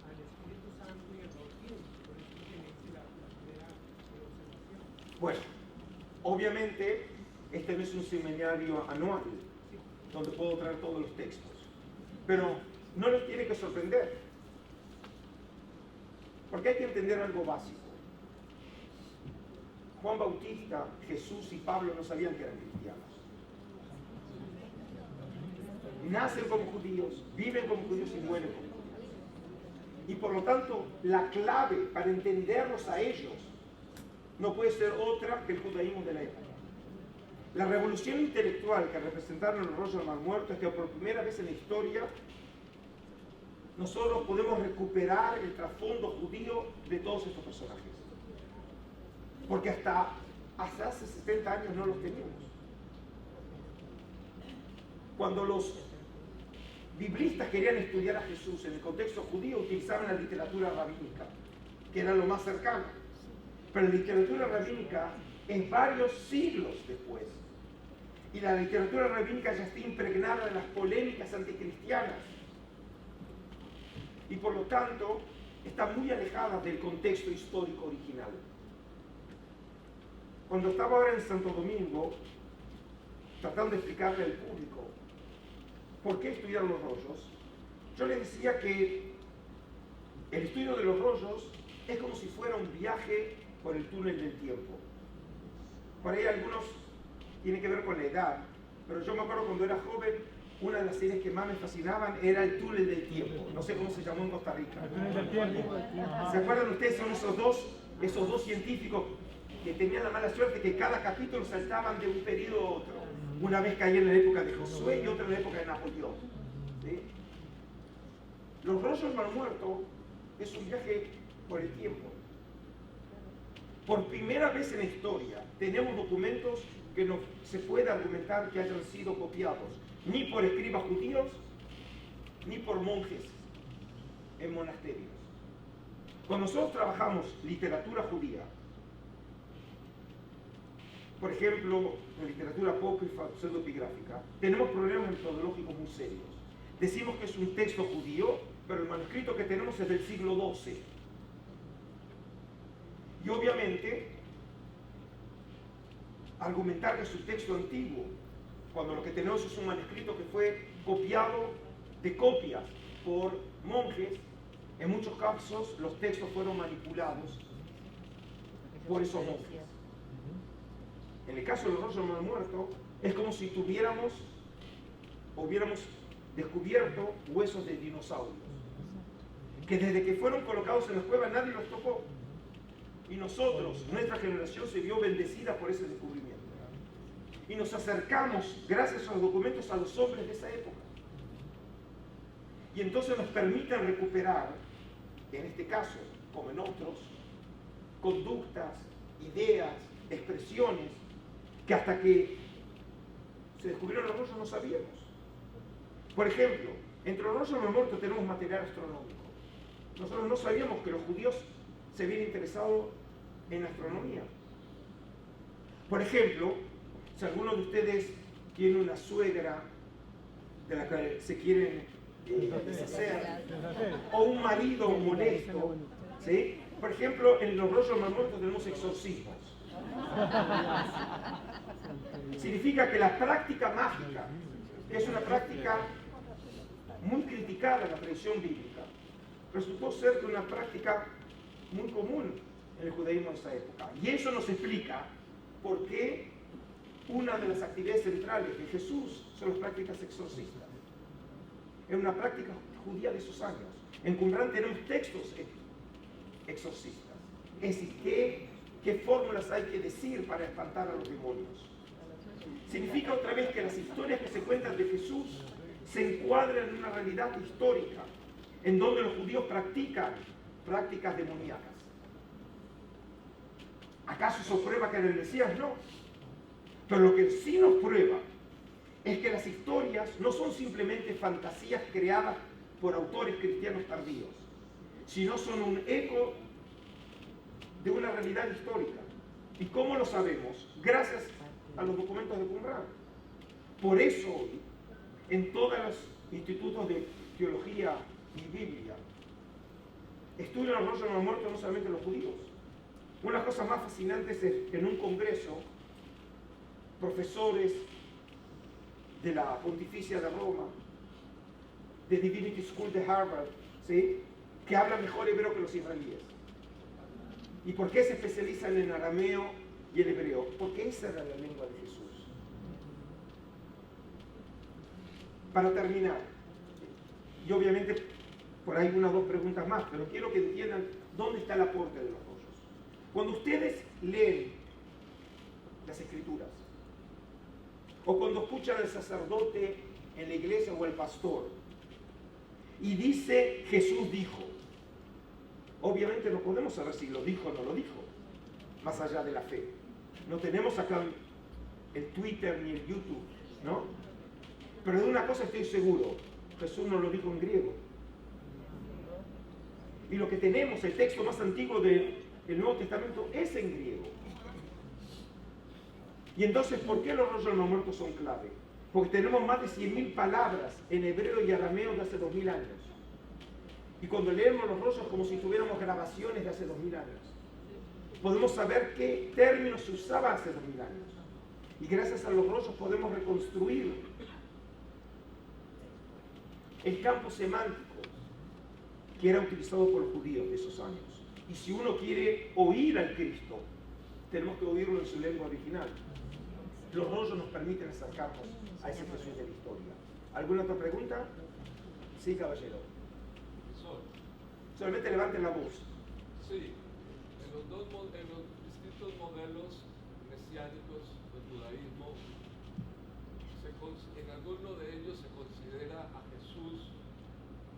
[SPEAKER 2] al Espíritu Santo y al bautismo. Por eso tiene la primera observación.
[SPEAKER 1] Bueno, obviamente este no es un seminario anual donde puedo traer todos los textos, pero no les tiene que sorprender, porque hay que entender algo básico. Juan Bautista, Jesús y Pablo no sabían que eran cristianos. Nacen como judíos, viven como judíos y mueren como judíos. Y por lo tanto, la clave para entenderlos a ellos no puede ser otra que el judaísmo de la época. La revolución intelectual que representaron el rollo del Mar Muerto es que por primera vez en la historia nosotros podemos recuperar el trasfondo judío de todos estos personajes. Porque hasta hace 70 años no los teníamos. Cuando los biblistas querían estudiar a Jesús en el contexto judío, utilizaban la literatura rabínica, que era lo más cercano. Pero la literatura rabínica es varios siglos después. Y la literatura rabínica ya está impregnada de las polémicas anticristianas. Y por lo tanto, está muy alejada del contexto histórico original. cuando estaba ahora en Santo Domingo, tratando de explicarle al público por qué estudiar los rollos, yo les decía que el estudio de los rollos es como si fuera un viaje por el túnel del tiempo. Por ahí algunos tienen que ver con la edad, pero yo me acuerdo cuando era joven, una de las series que más me fascinaban era el túnel del tiempo. No sé cómo se llamó en Costa Rica.
[SPEAKER 3] El túnel del tiempo.
[SPEAKER 1] ¿Se acuerdan ustedes? Son esos dos científicos que tenían la mala suerte que cada capítulo saltaban de un periodo a otro. Una vez caía en la época de Josué y otra en la época de Napoleón. ¿Sí? Los rollos mal muertos es un viaje por el tiempo. Por primera vez en la historia tenemos documentos que no se puede argumentar que hayan sido copiados ni por escribas judíos ni por monjes en monasterios. Cuando nosotros trabajamos literatura judía, por ejemplo, en literatura apócrifa, pseudoepigráfica, tenemos problemas metodológicos muy serios. Decimos que es un texto judío, pero el manuscrito que tenemos es del siglo XII. Y obviamente, argumentar que es un texto antiguo, cuando lo que tenemos es un manuscrito que fue copiado de copias por monjes, en muchos casos los textos fueron manipulados por esos monjes. En el caso de los rollos mal muertos, es como si hubiéramos descubierto huesos de dinosaurios, que desde que fueron colocados en las cuevas nadie los tocó. Y nosotros, nuestra generación, se vio bendecida por ese descubrimiento. Y nos acercamos, gracias a los documentos, a los hombres de esa época. Y entonces nos permiten recuperar, en este caso, como en otros, conductas, ideas, expresiones, que hasta que se descubrieron los rollos no sabíamos. Por ejemplo, entre los rollos mal muertos tenemos material astronómico. Nosotros no sabíamos que los judíos se habían interesado en astronomía. Por ejemplo, si alguno de ustedes tiene una suegra de la que se quieren deshacer, o un marido molesto, ¿sí? Por ejemplo, en los rollos mal muertos tenemos exorcismos. Significa que la práctica mágica, que es una práctica muy criticada en la tradición bíblica, resultó ser una práctica muy común en el judaísmo de esa época. Y eso nos explica por qué una de las actividades centrales de Jesús son las prácticas exorcistas. Es una práctica judía de esos años. En Qumran tenemos textos exorcistas. Es decir, qué fórmulas hay que decir para espantar a los demonios. Significa otra vez que las historias que se cuentan de Jesús se encuadran en una realidad histórica, en donde los judíos practican prácticas demoníacas. ¿Acaso eso prueba que era el Mesías? No. Pero lo que sí nos prueba es que las historias no son simplemente fantasías creadas por autores cristianos tardíos, sino son un eco de una realidad histórica. ¿Y cómo lo sabemos? Gracias a los documentos de Qumran. Por eso hoy, en todos los institutos de teología y Biblia, estudian los rollos mal muertos no solamente los judíos. Una de las cosas más fascinantes es que en un congreso, profesores de la Pontificia de Roma, de Divinity School de Harvard, ¿sí?, que hablan mejor hebreo que los israelíes. ¿Y por qué se especializan en arameo y el hebreo? Porque esa era la lengua de Jesús. Para terminar, y obviamente por ahí una o dos preguntas más, pero quiero que entiendan dónde está el aporte de los rollos. Cuando ustedes leen las Escrituras, o cuando escuchan al sacerdote en la iglesia o al pastor, y dice Jesús dijo, obviamente no podemos saber si lo dijo o no lo dijo, más allá de la fe. No tenemos acá el Twitter ni el YouTube, ¿no? Pero de una cosa estoy seguro, Jesús no lo dijo en griego. Y lo que tenemos, el texto más antiguo del Nuevo Testamento, es en griego. Y entonces, ¿por qué los rollos mal muertos son clave? Porque tenemos más de 100.000 palabras en hebreo y arameo de hace 2.000 años. Y cuando leemos los rollos es como si tuviéramos grabaciones de hace 2.000 años. podemos saber qué términos se usaban hace 2000 años. Y gracias a los rollos podemos reconstruir el campo semántico que era utilizado por los judíos de esos años. Y si uno quiere oír al Cristo, tenemos que oírlo en su lengua original. Los rollos nos permiten acercarnos a ese Jesús de la historia. ¿Alguna otra pregunta? Sí, caballero. Solamente levanten la voz.
[SPEAKER 3] Sí, en los distintos modelos mesiánicos del judaísmo, en alguno de ellos se considera a Jesús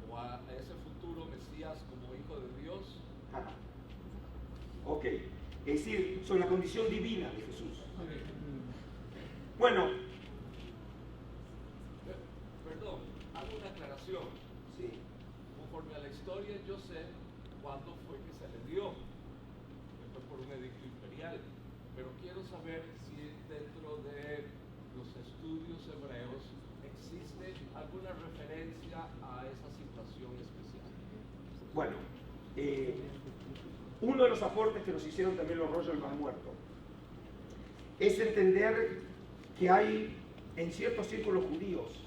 [SPEAKER 3] o a ese futuro Mesías como hijo de Dios.
[SPEAKER 1] Ajá. Ok, es decir, son la condición divina de Jesús. Bueno.
[SPEAKER 3] Perdón, hago una aclaración.
[SPEAKER 1] Sí.
[SPEAKER 3] Conforme a la historia, yo sé cuándo fue que se le dio, que fue por un edicto imperial, pero quiero saber si dentro de los estudios hebreos existe alguna referencia a esa situación especial.
[SPEAKER 1] Bueno, uno de los aportes que nos hicieron también los rollos del Mar Muerto es entender que hay en ciertos círculos judíos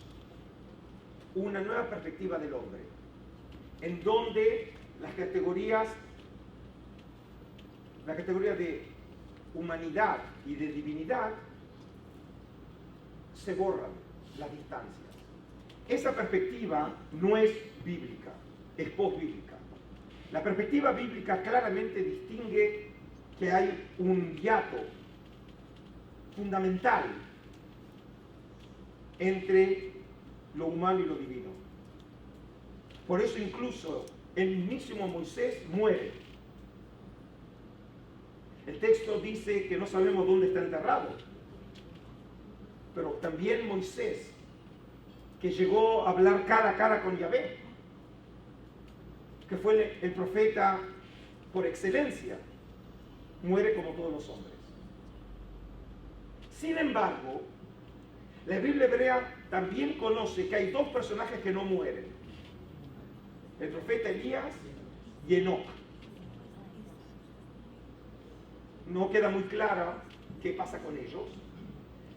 [SPEAKER 1] una nueva perspectiva del hombre, en donde la categoría de humanidad y de divinidad se borran las distancias. Esa perspectiva no es bíblica, es posbíblica. La perspectiva bíblica claramente distingue que hay un hiato fundamental entre lo humano y lo divino. Por eso incluso el mismísimo Moisés muere. El texto dice que no sabemos dónde está enterrado, pero también Moisés, que llegó a hablar cara a cara con Yahvé, que fue el profeta por excelencia, muere como todos los hombres. Sin embargo, la Biblia hebrea también conoce que hay dos personajes que no mueren: el profeta Elías y Enoc. No queda muy clara qué pasa con ellos.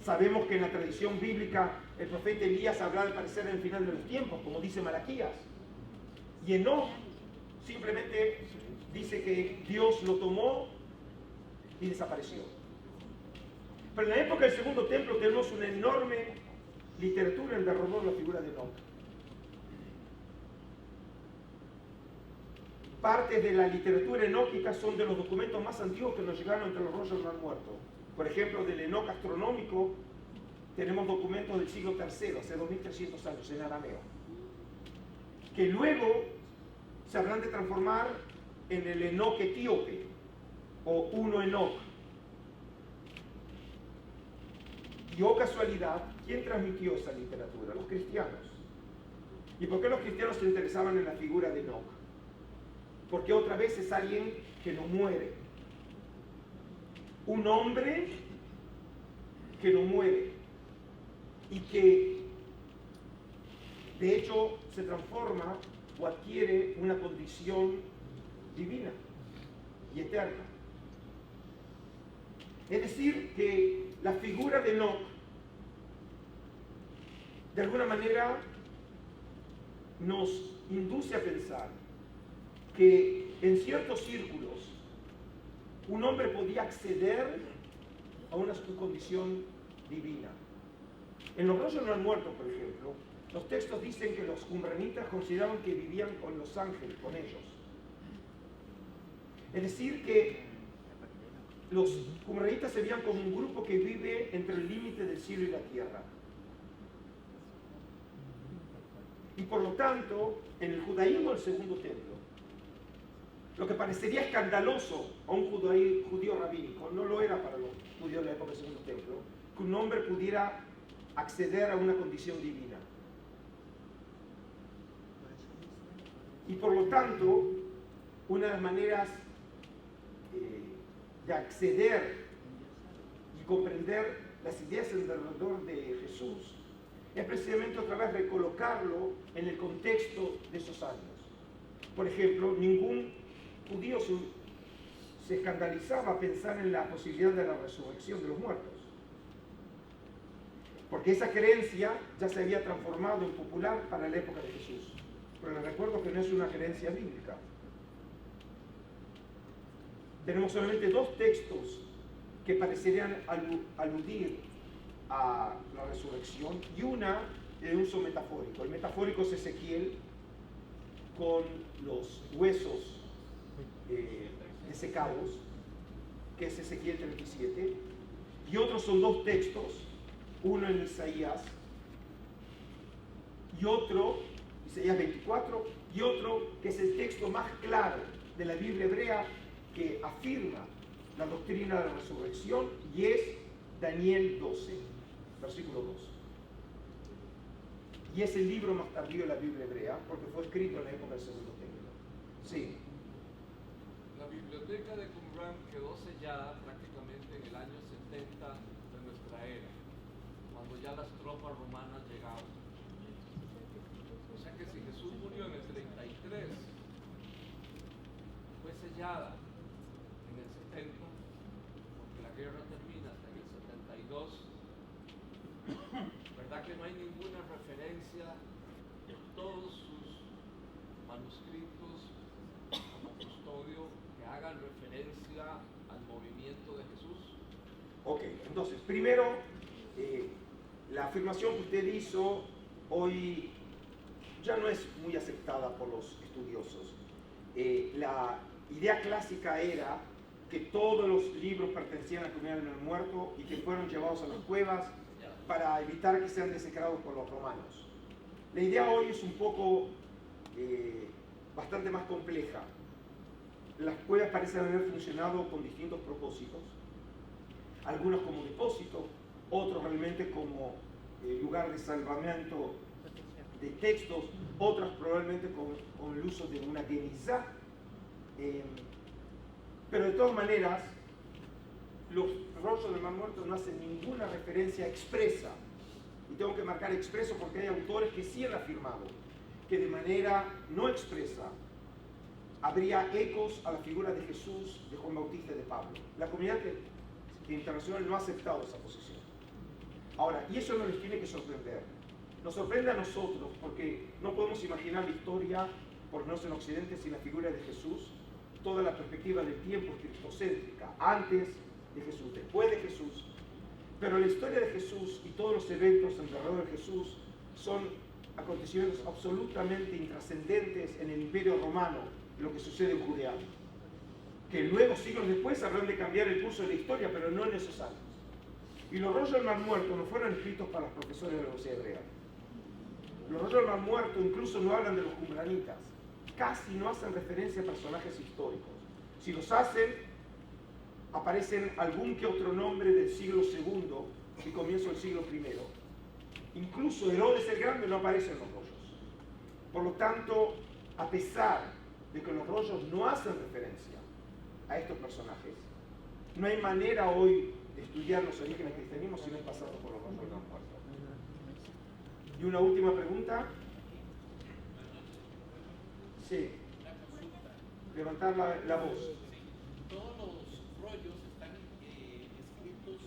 [SPEAKER 1] Sabemos que en la tradición bíblica el profeta Elías habrá de aparecer en el final de los tiempos, como dice Malaquías. Y Enoc simplemente dice que Dios lo tomó y desapareció. Pero en la época del Segundo Templo tenemos una enorme literatura en derredor de la figura de Enoc. Partes de la literatura enóquica son de los documentos más antiguos que nos llegaron entre los rollos del Mar Muerto. Por ejemplo, del Enoc astronómico tenemos documentos del siglo III, hace 2300 años, en arameo, que luego se habrán de transformar en el Enoc etíope o uno Enoc. Y oh casualidad, ¿quién transmitió esa literatura? Los cristianos. ¿Y por qué los cristianos se interesaban en la figura de Enoc? Porque otra vez es alguien que no muere. Un hombre que no muere. Y que, de hecho, se transforma o adquiere una condición divina y eterna. Es decir, que la figura de Enoc, de alguna manera, nos induce a pensar que en ciertos círculos un hombre podía acceder a una condición divina. En los rollos no han muerto, por ejemplo, los textos dicen que los qumranitas consideraban que vivían con los ángeles, con ellos. Es decir, que los qumranitas se veían como un grupo que vive entre el límite del cielo y la tierra. Y por lo tanto, en el judaísmo del Segundo Templo, lo que parecería escandaloso a un judío rabínico, no lo era para los judíos de la época del Segundo Templo, que un hombre pudiera acceder a una condición divina. Y por lo tanto, una de las maneras de acceder y comprender las ideas alrededor de Jesús es precisamente otra vez recolocarlo en el contexto de esos años. Por ejemplo, ningún judío se escandalizaba pensar en la posibilidad de la resurrección de los muertos. Porque esa creencia ya se había transformado en popular para la época de Jesús. Pero les recuerdo que no es una creencia bíblica. Tenemos solamente dos textos que parecerían aludir a la resurrección y una de uso metafórico. El metafórico es Ezequiel con los huesos desecados, que es Ezequiel 37, y otros son dos textos, uno en Isaías y otro, Isaías 24, y otro que es el texto más claro de la Biblia hebrea que afirma la doctrina de la resurrección, y es Daniel 12, versículo 2. Y es el libro más tardío de la Biblia hebrea porque fue escrito en la época del Segundo Templo. Sí.
[SPEAKER 3] La biblioteca de Qumran quedó sellada prácticamente en el año 70 de nuestra era, cuando ya las tropas romanas llegaron. O sea que si Jesús murió en el 33, fue sellada en el 70, porque la guerra termina hasta en el 72. ¿Verdad que no hay ninguna referencia en todos sus manuscritos como custodio que hagan referencia al movimiento de Jesús?
[SPEAKER 1] Ok, entonces, primero, la afirmación que usted hizo hoy ya no es muy aceptada por los estudiosos. La idea clásica era que todos los libros pertenecían a la comunidad del muerto y que fueron llevados a las cuevas para evitar que sean desecrados por los romanos. La idea hoy es un poco bastante más compleja. Las cuevas parecen haber funcionado con distintos propósitos, algunos como depósito, otros realmente como lugar de salvamento de textos, otras probablemente con el uso de una genizá. Pero de todas maneras, los rollos del Mar Muerto no hacen ninguna referencia expresa, y tengo que marcar expreso porque hay autores que sí han afirmado que de manera no expresa habría ecos a la figura de Jesús, de Juan Bautista y de Pablo. La comunidad internacional no ha aceptado esa posición. Ahora, y eso no les tiene que sorprender. Nos sorprende a nosotros porque no podemos imaginar la historia, por lo menos en Occidente, sin la figura de Jesús, toda la perspectiva del tiempo es cristocéntrica, antes de Jesús, después de Jesús. Pero la historia de Jesús y todos los eventos alrededor de Jesús son acontecimientos absolutamente intrascendentes en el Imperio Romano, lo que sucede en Judea, que luego, siglos después, habrán de cambiar el curso de la historia, pero no en esos años. Y los rollos del Mar Muerto no fueron escritos para los profesores de la Universidad Hebrea. Los rollos del Mar Muerto incluso no hablan de los qumranitas, casi no hacen referencia a personajes históricos. Si los hacen, aparecen algún que otro nombre del siglo II y comienzo del siglo I. Incluso Herodes el Grande no aparece en los rollos. Por lo tanto, a pesar de que los rollos no hacen referencia a estos personajes, no hay manera hoy de estudiar los orígenes del cristianismo si no hay pasado por los rollos del Mar Muerto. Y una última pregunta. Sí. Levantar la voz.
[SPEAKER 4] Todos los rollos están escritos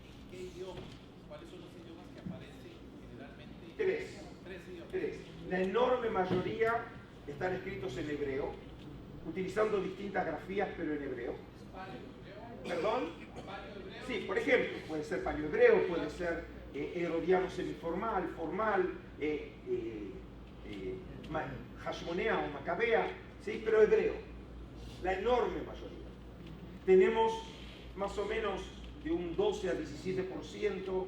[SPEAKER 4] en qué idioma. ¿Cuáles son los idiomas que aparecen generalmente? Tres idiomas.
[SPEAKER 1] Tres. La enorme mayoría están escritos en hebreo, utilizando distintas grafías, pero en hebreo. ¿Perdón? Sí, por ejemplo, puede ser paleohebreo, puede ser herodiano semiformal, formal, hashmonea o macabea, ¿sí? Pero hebreo. La enorme mayoría. Tenemos más o menos de un 12 a 17%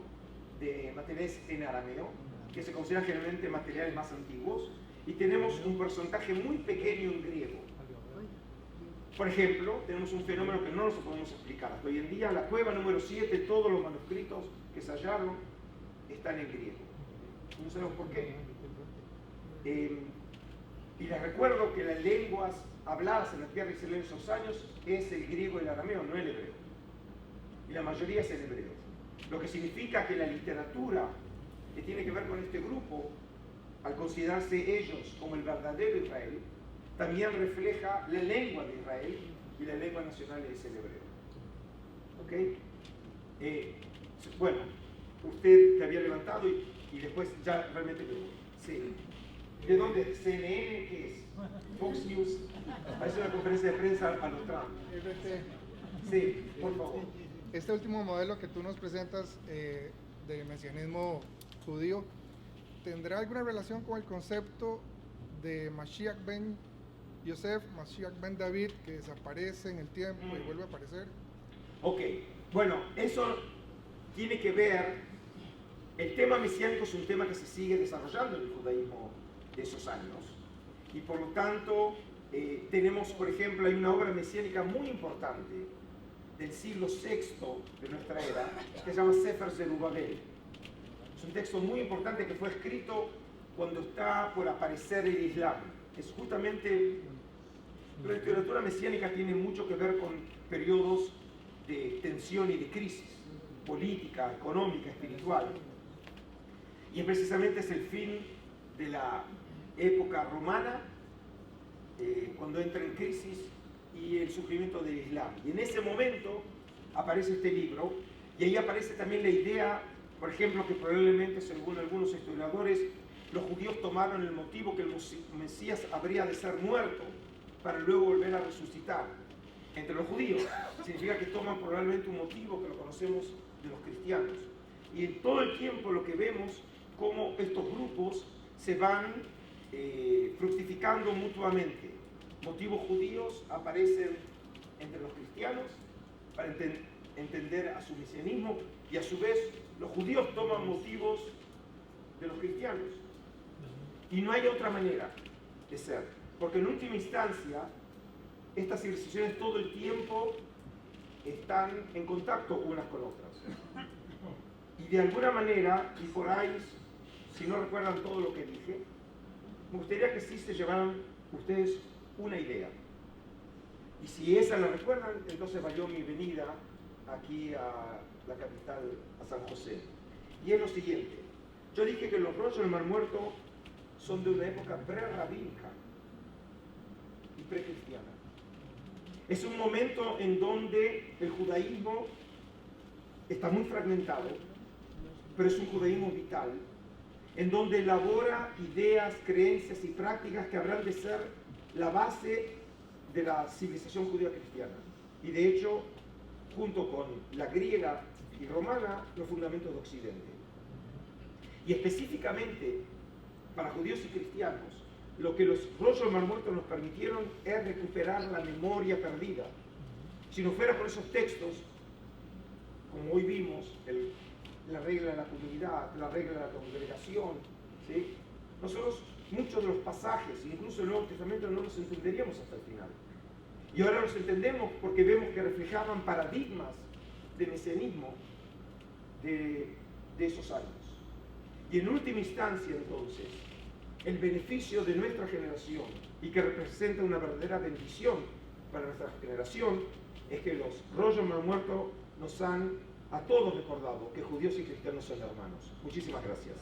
[SPEAKER 1] de materiales en arameo, que se consideran generalmente materiales más antiguos, y tenemos un porcentaje muy pequeño en griego. Por ejemplo, tenemos un fenómeno que no nos podemos explicar. Hasta hoy en día, la cueva número 7, todos los manuscritos que se hallaron están en griego. No sabemos por qué. Y les recuerdo que las lenguas habladas en la tierra de Israel en esos años es el griego y el arameo, no el hebreo. Y la mayoría es el hebreo. Lo que significa que la literatura que tiene que ver con este grupo, al considerarse ellos como el verdadero Israel, también refleja la lengua de Israel y la lengua nacional es el hebreo. ¿Ok? Bueno, usted te había levantado y después ya realmente me voy. Sí. ¿De dónde? ¿CNN qué es? ¿Fox News? Hace una conferencia de prensa a los Trump. Sí, por favor.
[SPEAKER 5] Este último modelo que tú nos presentas de mesianismo judío, ¿tendrá alguna relación con el concepto de Mashiach ben Yosef, Mashiach ben David, que desaparece en el tiempo y vuelve a aparecer?
[SPEAKER 1] Ok, bueno, eso tiene que ver, el tema mesiánico es un tema que se sigue desarrollando en el judaísmo de esos años, y por lo tanto tenemos, por ejemplo, hay una obra mesiánica muy importante del siglo VI de nuestra era, que se llama Sefer Zerubabel. Es un texto muy importante que fue escrito cuando está por aparecer el Islam. Es justamente, la literatura mesiánica tiene mucho que ver con periodos de tensión y de crisis política, económica, espiritual. Y precisamente es el fin de la época romana, cuando entra en crisis, y el surgimiento del Islam. Y en ese momento aparece este libro, y ahí aparece también la idea, por ejemplo, que probablemente, según algunos historiadores, los judíos tomaron el motivo que el Mesías habría de ser muerto para luego volver a resucitar. Entre los judíos significa que toman probablemente un motivo que lo conocemos de los cristianos. Y en todo el tiempo lo que vemos, cómo estos grupos se van fructificando mutuamente. Motivos judíos aparecen entre los cristianos para entender a su mesianismo, y a su vez los judíos toman motivos de los cristianos. Y no hay otra manera de ser, porque en última instancia estas civilizaciones todo el tiempo están en contacto unas con otras. Y de alguna manera, y por ahí, si no recuerdan todo lo que dije, me gustaría que sí se llevaran ustedes una idea. Y si esa la recuerdan, entonces valió mi venida aquí a la capital, a San José. Y es lo siguiente. Yo dije que los rollos del Mar Muerto son de una época prerrabínica y precristiana. Es un momento en donde el judaísmo está muy fragmentado, pero es un judaísmo vital, en donde elabora ideas, creencias y prácticas que habrán de ser la base de la civilización judía cristiana. Y de hecho, junto con la griega y romana, los fundamentos de Occidente. Y específicamente, para judíos y cristianos, lo que los rollos del Mar Muerto nos permitieron es recuperar la memoria perdida. Si no fuera por esos textos, como hoy vimos, la regla de la comunidad, la regla de la congregación, ¿sí? Nosotros muchos de los pasajes, incluso el Nuevo Testamento, no los entenderíamos hasta el final. Y ahora los entendemos porque vemos que reflejaban paradigmas de mesianismo de esos años. Y en última instancia, entonces, el beneficio de nuestra generación, y que representa una verdadera bendición para nuestra generación, es que los rollos del Mar Muerto nos han a todos recordado que judíos y cristianos son hermanos. Muchísimas gracias.